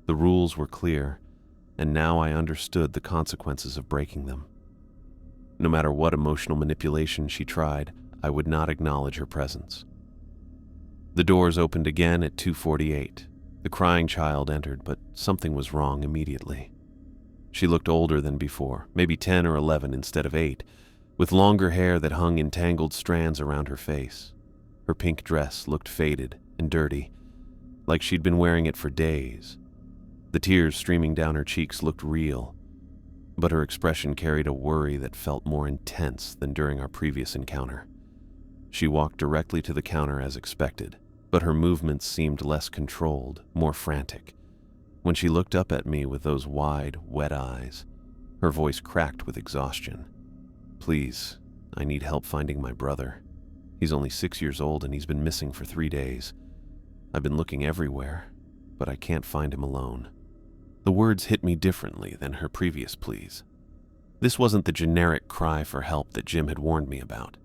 The rules were clear, and now I understood the consequences of breaking them. No matter what emotional manipulation she tried, I would not acknowledge her presence. The doors opened again at 2:48. The crying child entered, but something was wrong immediately. She looked older than before, maybe 10 or 11 instead of 8, with longer hair that hung in tangled strands around her face. Her pink dress looked faded, and dirty, like she'd been wearing it for days. The tears streaming down her cheeks looked real, but her expression carried a worry that felt more intense than during our previous encounter. She walked directly to the counter as expected, but her movements seemed less controlled, more frantic. When she looked up at me with those wide, wet eyes, her voice cracked with exhaustion. "Please, I need help finding my brother. He's only 6 years old and he's been missing for 3 days. I've been looking everywhere, but I can't find him alone." The words hit me differently than her previous pleas. This wasn't the generic cry for help that Jim had warned me about.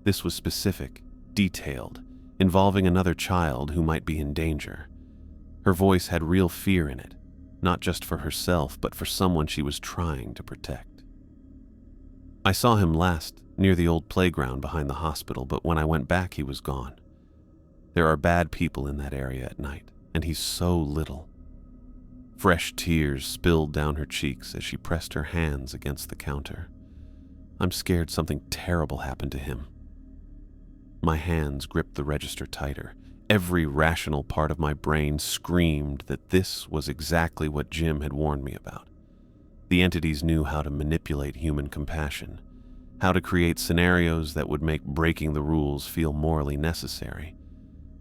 This was specific, detailed, involving another child who might be in danger. Her voice had real fear in it, not just for herself, but for someone she was trying to protect. I saw him last near the old playground behind the hospital, but when I went back, he was gone. There are bad people in that area at night, and he's so little. Fresh tears spilled down her cheeks as she pressed her hands against the counter. I'm scared something terrible happened to him. My hands gripped the register tighter. Every rational part of my brain screamed that this was exactly what Jim had warned me about. The entities knew how to manipulate human compassion, how to create scenarios that would make breaking the rules feel morally necessary.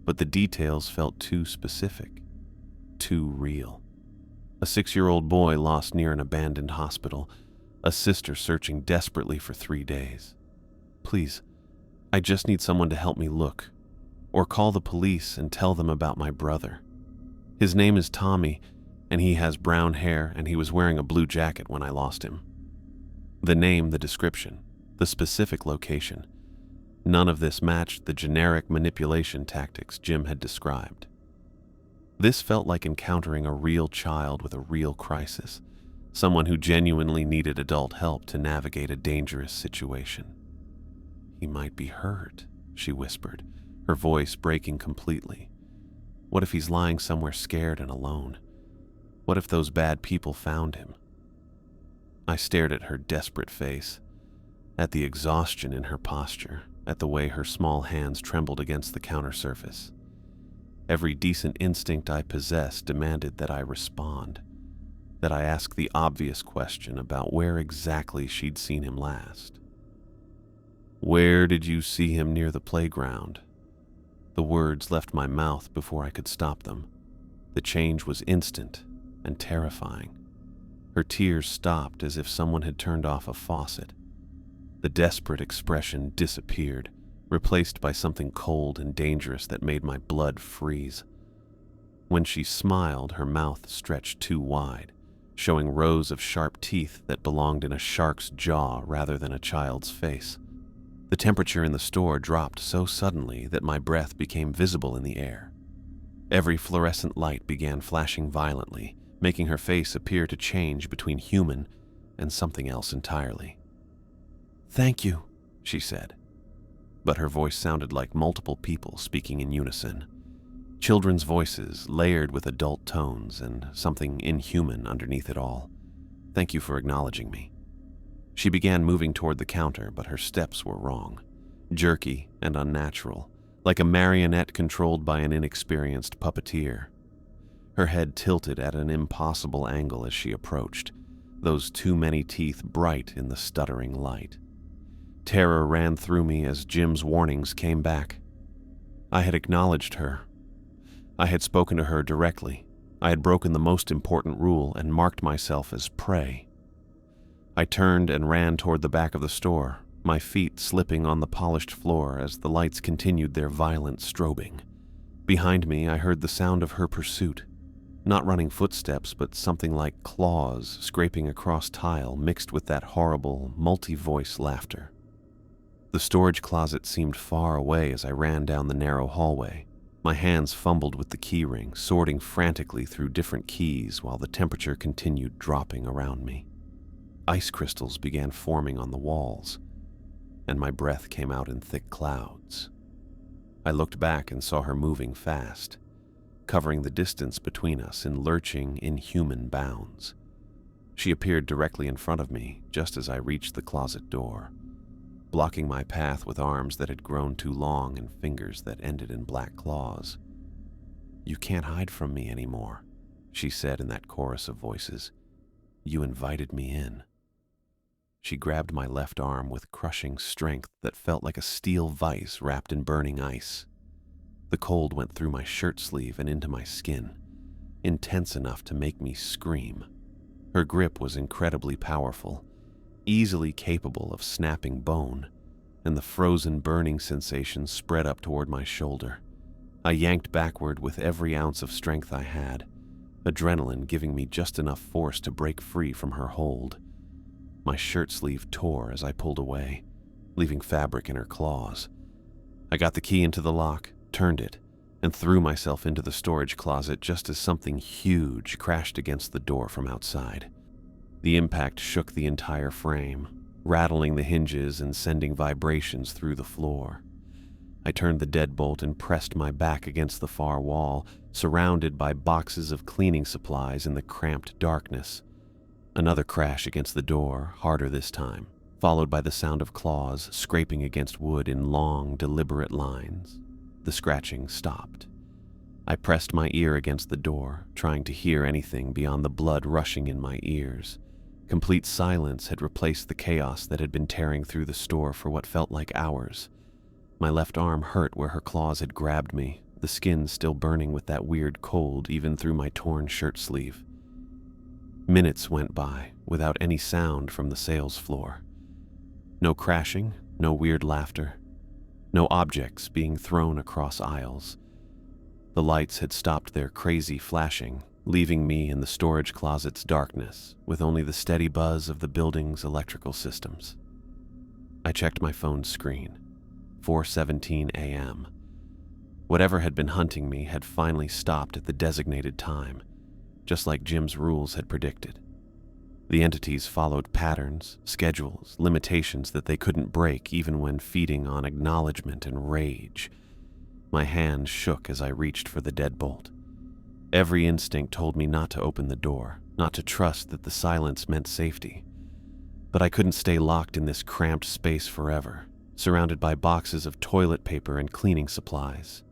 But the details felt too specific, too real. A 6-year-old boy lost near an abandoned hospital, a sister searching desperately for 3 days. Please, I just need someone to help me look, or call the police and tell them about my brother. His name is Tommy, and he has brown hair, and he was wearing a blue jacket when I lost him. The name, the description, the specific location. None of this matched the generic manipulation tactics Jim had described. This felt like encountering a real child with a real crisis, someone who genuinely needed adult help to navigate a dangerous situation. "He might be hurt," she whispered, her voice breaking completely. "What if he's lying somewhere scared and alone? What if those bad people found him?" I stared at her desperate face, at the exhaustion in her posture, at the way her small hands trembled against the counter surface. Every decent instinct I possessed demanded that I respond, that I ask the obvious question about where exactly she'd seen him last. "Where did you see him near the playground?" The words left my mouth before I could stop them. The change was instant and terrifying. Her tears stopped as if someone had turned off a faucet. The desperate expression disappeared, replaced by something cold and dangerous that made my blood freeze. When she smiled, her mouth stretched too wide, showing rows of sharp teeth that belonged in a shark's jaw rather than a child's face. The temperature in the store dropped so suddenly that my breath became visible in the air. Every fluorescent light began flashing violently, making her face appear to change between human and something else entirely. "Thank you," she said. But her voice sounded like multiple people speaking in unison. Children's voices layered with adult tones and something inhuman underneath it all. "Thank you for acknowledging me." She began moving toward the counter, but her steps were wrong, jerky and unnatural, like a marionette controlled by an inexperienced puppeteer. Her head tilted at an impossible angle as she approached, those too many teeth bright in the stuttering light. Terror ran through me as Jim's warnings came back. I had acknowledged her. I had spoken to her directly. I had broken the most important rule and marked myself as prey. I turned and ran toward the back of the store, my feet slipping on the polished floor as the lights continued their violent strobing. Behind me, I heard the sound of her pursuit. Not running footsteps, but something like claws scraping across tile mixed with that horrible, multi-voice laughter. The storage closet seemed far away as I ran down the narrow hallway. My hands fumbled with the key ring, sorting frantically through different keys while the temperature continued dropping around me. Ice crystals began forming on the walls, and my breath came out in thick clouds. I looked back and saw her moving fast, covering the distance between us in lurching, inhuman bounds. She appeared directly in front of me just as I reached the closet door, blocking my path with arms that had grown too long and fingers that ended in black claws. "You can't hide from me anymore," she said in that chorus of voices. "You invited me in." She grabbed my left arm with crushing strength that felt like a steel vise wrapped in burning ice. The cold went through my shirt sleeve and into my skin, intense enough to make me scream. Her grip was incredibly powerful, easily capable of snapping bone, and the frozen burning sensation spread up toward my shoulder. I yanked backward with every ounce of strength I had, adrenaline giving me just enough force to break free from her hold. My shirt sleeve tore as I pulled away, leaving fabric in her claws. I got the key into the lock, turned it, and threw myself into the storage closet just as something huge crashed against the door from outside. The impact shook the entire frame, rattling the hinges and sending vibrations through the floor. I turned the deadbolt and pressed my back against the far wall, surrounded by boxes of cleaning supplies in the cramped darkness. Another crash against the door, harder this time, followed by the sound of claws scraping against wood in long, deliberate lines. The scratching stopped. I pressed my ear against the door, trying to hear anything beyond the blood rushing in my ears. Complete silence had replaced the chaos that had been tearing through the store for what felt like hours. My left arm hurt where her claws had grabbed me, the skin still burning with that weird cold even through my torn shirt sleeve. Minutes went by without any sound from the sales floor. No crashing, no weird laughter, no objects being thrown across aisles. The lights had stopped their crazy flashing, leaving me in the storage closet's darkness with only the steady buzz of the building's electrical systems. I checked my phone's screen. 4:17 a.m. Whatever had been hunting me had finally stopped at the designated time, just like Jim's rules had predicted. The entities followed patterns, schedules, limitations that they couldn't break even when feeding on acknowledgement and rage. My hand shook as I reached for the deadbolt. Every instinct told me not to open the door, not to trust that the silence meant safety. But I couldn't stay locked in this cramped space forever, surrounded by boxes of toilet paper and cleaning supplies.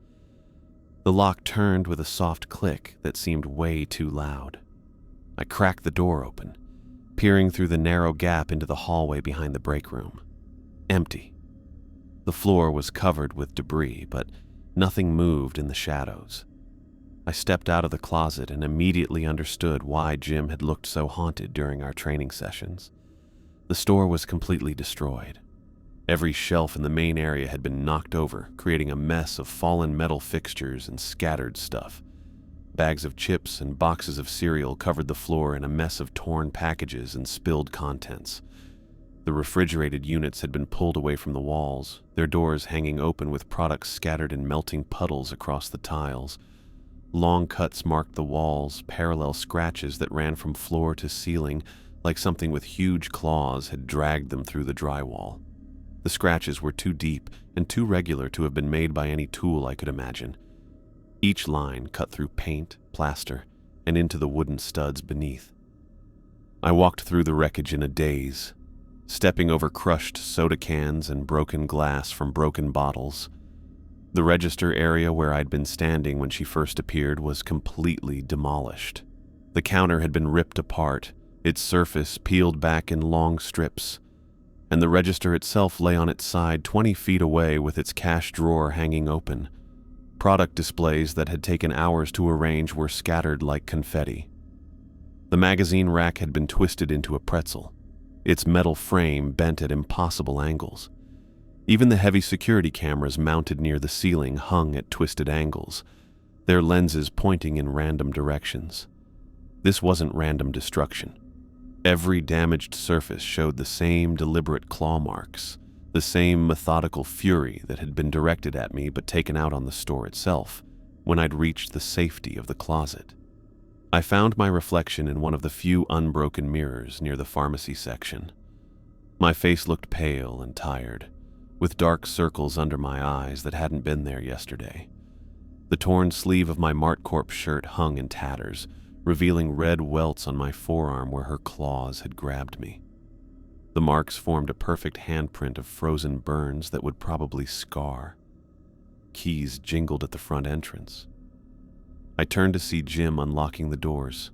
The lock turned with a soft click that seemed way too loud. I cracked the door open, peering through the narrow gap into the hallway behind the break room. Empty. The floor was covered with debris, but nothing moved in the shadows. I stepped out of the closet and immediately understood why Jim had looked so haunted during our training sessions. The store was completely destroyed. Every shelf in the main area had been knocked over, creating a mess of fallen metal fixtures and scattered stuff. Bags of chips and boxes of cereal covered the floor in a mess of torn packages and spilled contents. The refrigerated units had been pulled away from the walls, their doors hanging open with products scattered in melting puddles across the tiles. Long cuts marked the walls, parallel scratches that ran from floor to ceiling, like something with huge claws had dragged them through the drywall. The scratches were too deep and too regular to have been made by any tool I could imagine. Each line cut through paint, plaster, and into the wooden studs beneath. I walked through the wreckage in a daze, stepping over crushed soda cans and broken glass from broken bottles. The register area where I'd been standing when she first appeared was completely demolished. The counter had been ripped apart, its surface peeled back in long strips, and the register itself lay on its side 20 feet away with its cash drawer hanging open. Product displays that had taken hours to arrange were scattered like confetti. The magazine rack had been twisted into a pretzel, its metal frame bent at impossible angles. Even the heavy security cameras mounted near the ceiling hung at twisted angles, their lenses pointing in random directions. This wasn't random destruction. Every damaged surface showed the same deliberate claw marks, the same methodical fury that had been directed at me but taken out on the store itself when I'd reached the safety of the closet. I found my reflection in one of the few unbroken mirrors near the pharmacy section. My face looked pale and tired, with dark circles under my eyes that hadn't been there yesterday. The torn sleeve of my MartCorp shirt hung in tatters, revealing red welts on my forearm where her claws had grabbed me. The marks formed a perfect handprint of frozen burns that would probably scar. Keys jingled at the front entrance. I turned to see Jim unlocking the doors,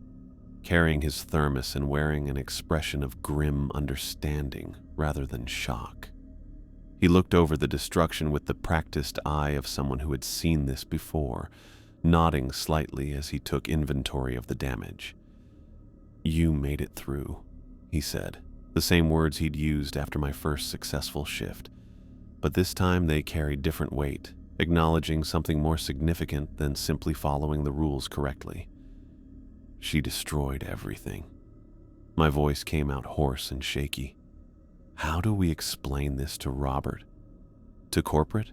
carrying his thermos and wearing an expression of grim understanding rather than shock. He looked over the destruction with the practiced eye of someone who had seen this before, nodding slightly as he took inventory of the damage. "You made it through," he said, the same words he'd used after my first successful shift. But this time they carried different weight, acknowledging something more significant than simply following the rules correctly. "She destroyed everything." My voice came out hoarse and shaky. How do we explain this to Robert? To corporate?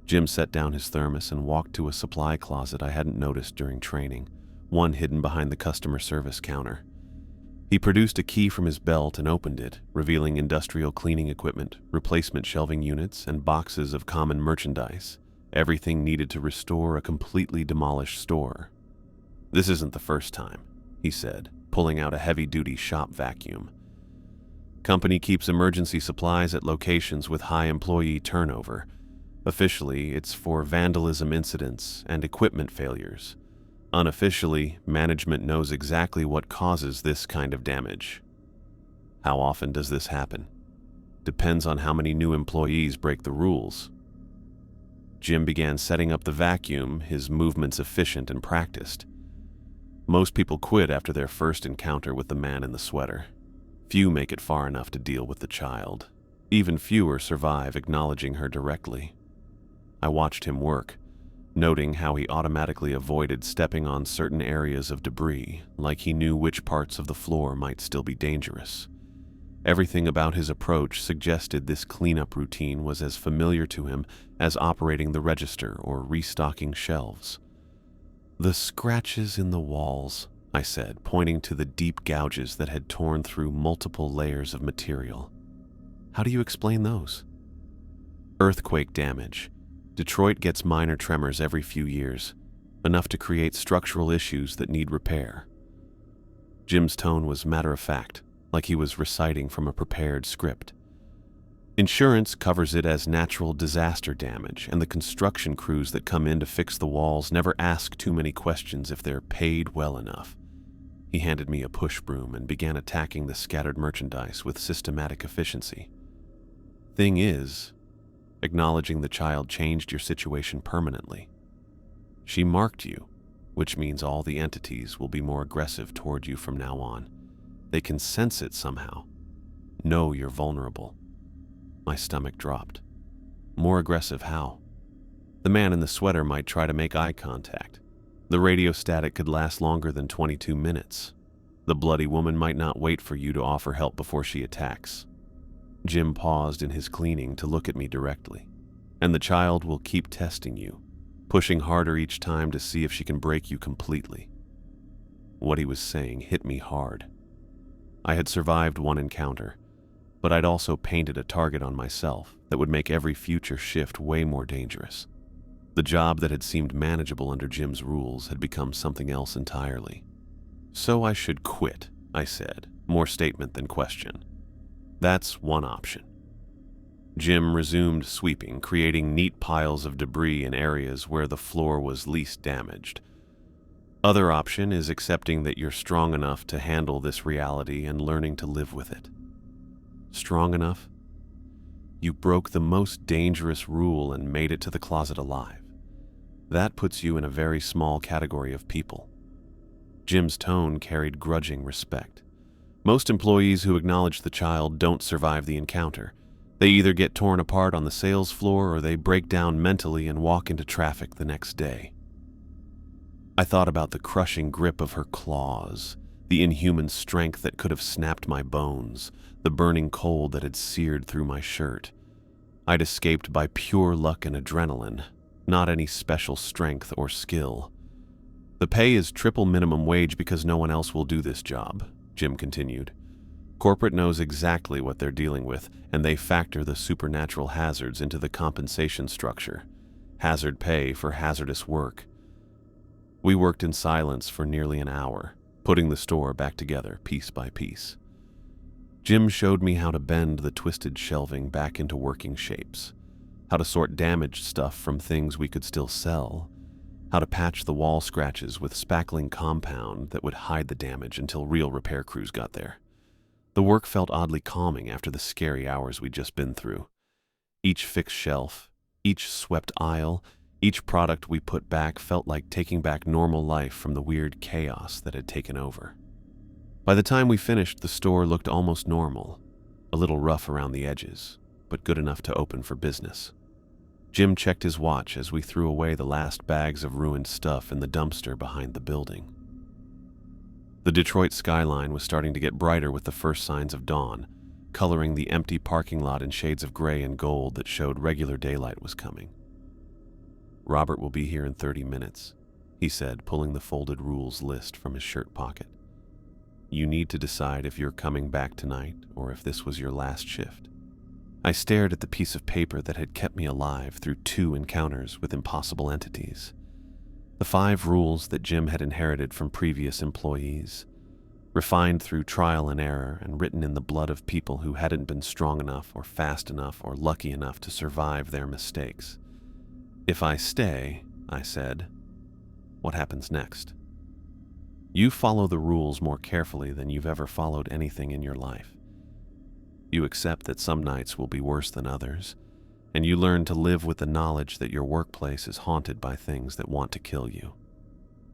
Jim set down his thermos and walked to a supply closet I hadn't noticed during training, one hidden behind the customer service counter. He produced a key from his belt and opened it, revealing industrial cleaning equipment, replacement shelving units, and boxes of common merchandise, everything needed to restore a completely demolished store. "This isn't the first time," he said, pulling out a heavy-duty shop vacuum. "Company keeps emergency supplies at locations with high employee turnover. Officially, it's for vandalism incidents and equipment failures. Unofficially, management knows exactly what causes this kind of damage." "How often does this happen?" "Depends on how many new employees break the rules." Jim began setting up the vacuum, his movements efficient and practiced. "Most people quit after their first encounter with the man in the sweater. Few make it far enough to deal with the child. Even fewer survive acknowledging her directly." I watched him work, noting how he automatically avoided stepping on certain areas of debris, like he knew which parts of the floor might still be dangerous. Everything about his approach suggested this cleanup routine was as familiar to him as operating the register or restocking shelves. "The scratches in the walls," I said, pointing to the deep gouges that had torn through multiple layers of material. "How do you explain those?" "Earthquake damage. Detroit gets minor tremors every few years, enough to create structural issues that need repair." Jim's tone was matter-of-fact, like he was reciting from a prepared script. "Insurance covers it as natural disaster damage, and the construction crews that come in to fix the walls never ask too many questions if they're paid well enough." He handed me a push broom and began attacking the scattered merchandise with systematic efficiency. "Thing is, acknowledging the child changed your situation permanently. She marked you, which means all the entities will be more aggressive toward you from now on. They can sense it somehow. Know you're vulnerable." My stomach dropped. "More aggressive how?" "The man in the sweater might try to make eye contact. The radio static could last longer than 22 minutes. The bloody woman might not wait for you to offer help before she attacks." Jim paused in his cleaning to look at me directly. "And the child will keep testing you, pushing harder each time to see if she can break you completely." What he was saying hit me hard. I had survived one encounter, but I'd also painted a target on myself that would make every future shift way more dangerous. The job that had seemed manageable under Jim's rules had become something else entirely. "So I should quit," I said, more statement than question. "That's one option." Jim resumed sweeping, creating neat piles of debris in areas where the floor was least damaged. "Other option is accepting that you're strong enough to handle this reality and learning to live with it." "Strong enough?" "You broke the most dangerous rule and made it to the closet alive. That puts you in a very small category of people." Jim's tone carried grudging respect. "Most employees who acknowledge the child don't survive the encounter. They either get torn apart on the sales floor or they break down mentally and walk into traffic the next day." I thought about the crushing grip of her claws, the inhuman strength that could have snapped my bones, the burning cold that had seared through my shirt. I'd escaped by pure luck and adrenaline, not any special strength or skill. "The pay is triple minimum wage because no one else will do this job," Jim continued. "Corporate knows exactly what they're dealing with, and they factor the supernatural hazards into the compensation structure. Hazard pay for hazardous work." We worked in silence for nearly an hour, putting the store back together piece by piece. Jim showed me how to bend the twisted shelving back into working shapes, how to sort damaged stuff from things we could still sell, how to patch the wall scratches with spackling compound that would hide the damage until real repair crews got there. The work felt oddly calming after the scary hours we'd just been through. Each fixed shelf, each swept aisle, each product we put back felt like taking back normal life from the weird chaos that had taken over. By the time we finished, the store looked almost normal, a little rough around the edges, but good enough to open for business. Jim checked his watch as we threw away the last bags of ruined stuff in the dumpster behind the building. The Detroit skyline was starting to get brighter with the first signs of dawn, coloring the empty parking lot in shades of gray and gold that showed regular daylight was coming. "Robert will be here in 30 minutes, he said, pulling the folded rules list from his shirt pocket. "You need to decide if you're coming back tonight or if this was your last shift." I stared at the piece of paper that had kept me alive through 2 encounters with impossible entities. The 5 rules that Jim had inherited from previous employees, refined through trial and error and written in the blood of people who hadn't been strong enough or fast enough or lucky enough to survive their mistakes. "If I stay," I said, "what happens next?" "You follow the rules more carefully than you've ever followed anything in your life. You accept that some nights will be worse than others, and you learn to live with the knowledge that your workplace is haunted by things that want to kill you."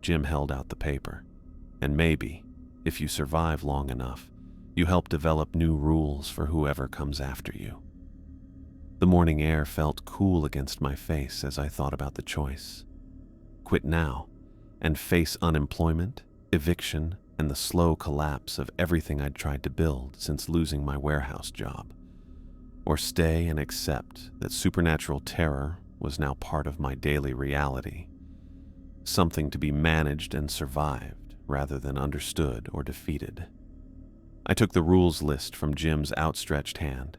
Jim held out the paper. "And maybe, if you survive long enough, you help develop new rules for whoever comes after you." The morning air felt cool against my face as I thought about the choice. Quit now and face unemployment, eviction, and the slow collapse of everything I'd tried to build since losing my warehouse job. Or stay and accept that supernatural terror was now part of my daily reality, something to be managed and survived rather than understood or defeated. I took the rules list from Jim's outstretched hand.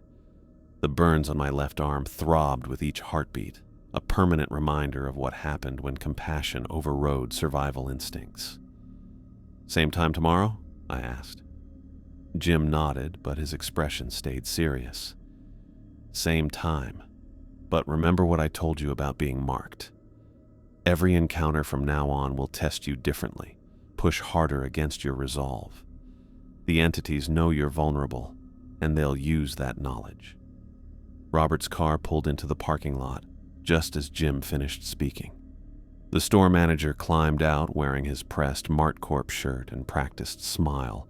The burns on my left arm throbbed with each heartbeat, a permanent reminder of what happened when compassion overrode survival instincts. "Same time tomorrow?" I asked. Jim nodded, but his expression stayed serious. "Same time. But remember what I told you about being marked. Every encounter from now on will test you differently, push harder against your resolve. The entities know you're vulnerable, and they'll use that knowledge." Robert's car pulled into the parking lot just as Jim finished speaking. The store manager climbed out wearing his pressed MartCorp shirt and practiced smile,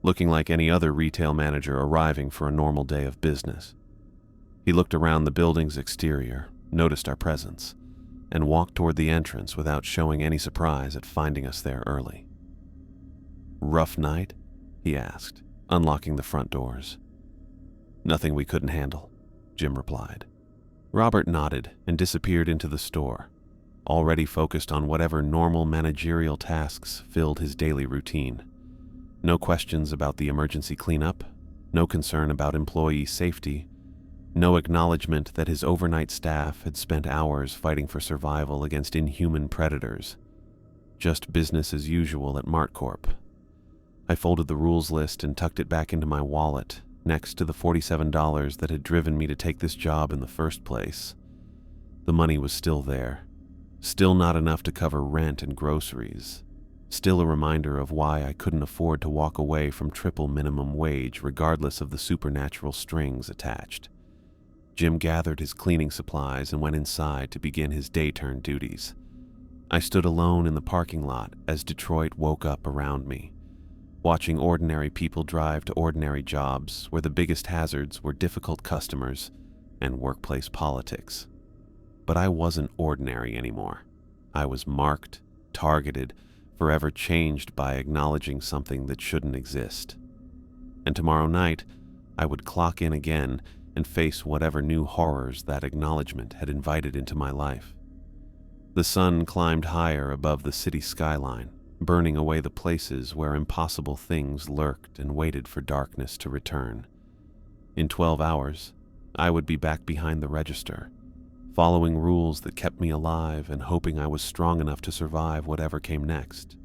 looking like any other retail manager arriving for a normal day of business. He looked around the building's exterior, noticed our presence, and walked toward the entrance without showing any surprise at finding us there early. "Rough night?" he asked, unlocking the front doors. "Nothing we couldn't handle," Jim replied. Robert nodded and disappeared into the store, already focused on whatever normal managerial tasks filled his daily routine. No questions about the emergency cleanup, no concern about employee safety, no acknowledgement that his overnight staff had spent hours fighting for survival against inhuman predators. Just business as usual at MartCorp. I folded the rules list and tucked it back into my wallet, next to the $47 that had driven me to take this job in the first place. The money was still there. Still not enough to cover rent and groceries. Still a reminder of why I couldn't afford to walk away from triple minimum wage regardless of the supernatural strings attached. Jim gathered his cleaning supplies and went inside to begin his day-turn duties. I stood alone in the parking lot as Detroit woke up around me, watching ordinary people drive to ordinary jobs where the biggest hazards were difficult customers and workplace politics. But I wasn't ordinary anymore. I was marked, targeted, forever changed by acknowledging something that shouldn't exist. And tomorrow night, I would clock in again and face whatever new horrors that acknowledgement had invited into my life. The sun climbed higher above the city skyline, burning away the places where impossible things lurked and waited for darkness to return. In 12 hours, I would be back behind the register, following rules that kept me alive and hoping I was strong enough to survive whatever came next.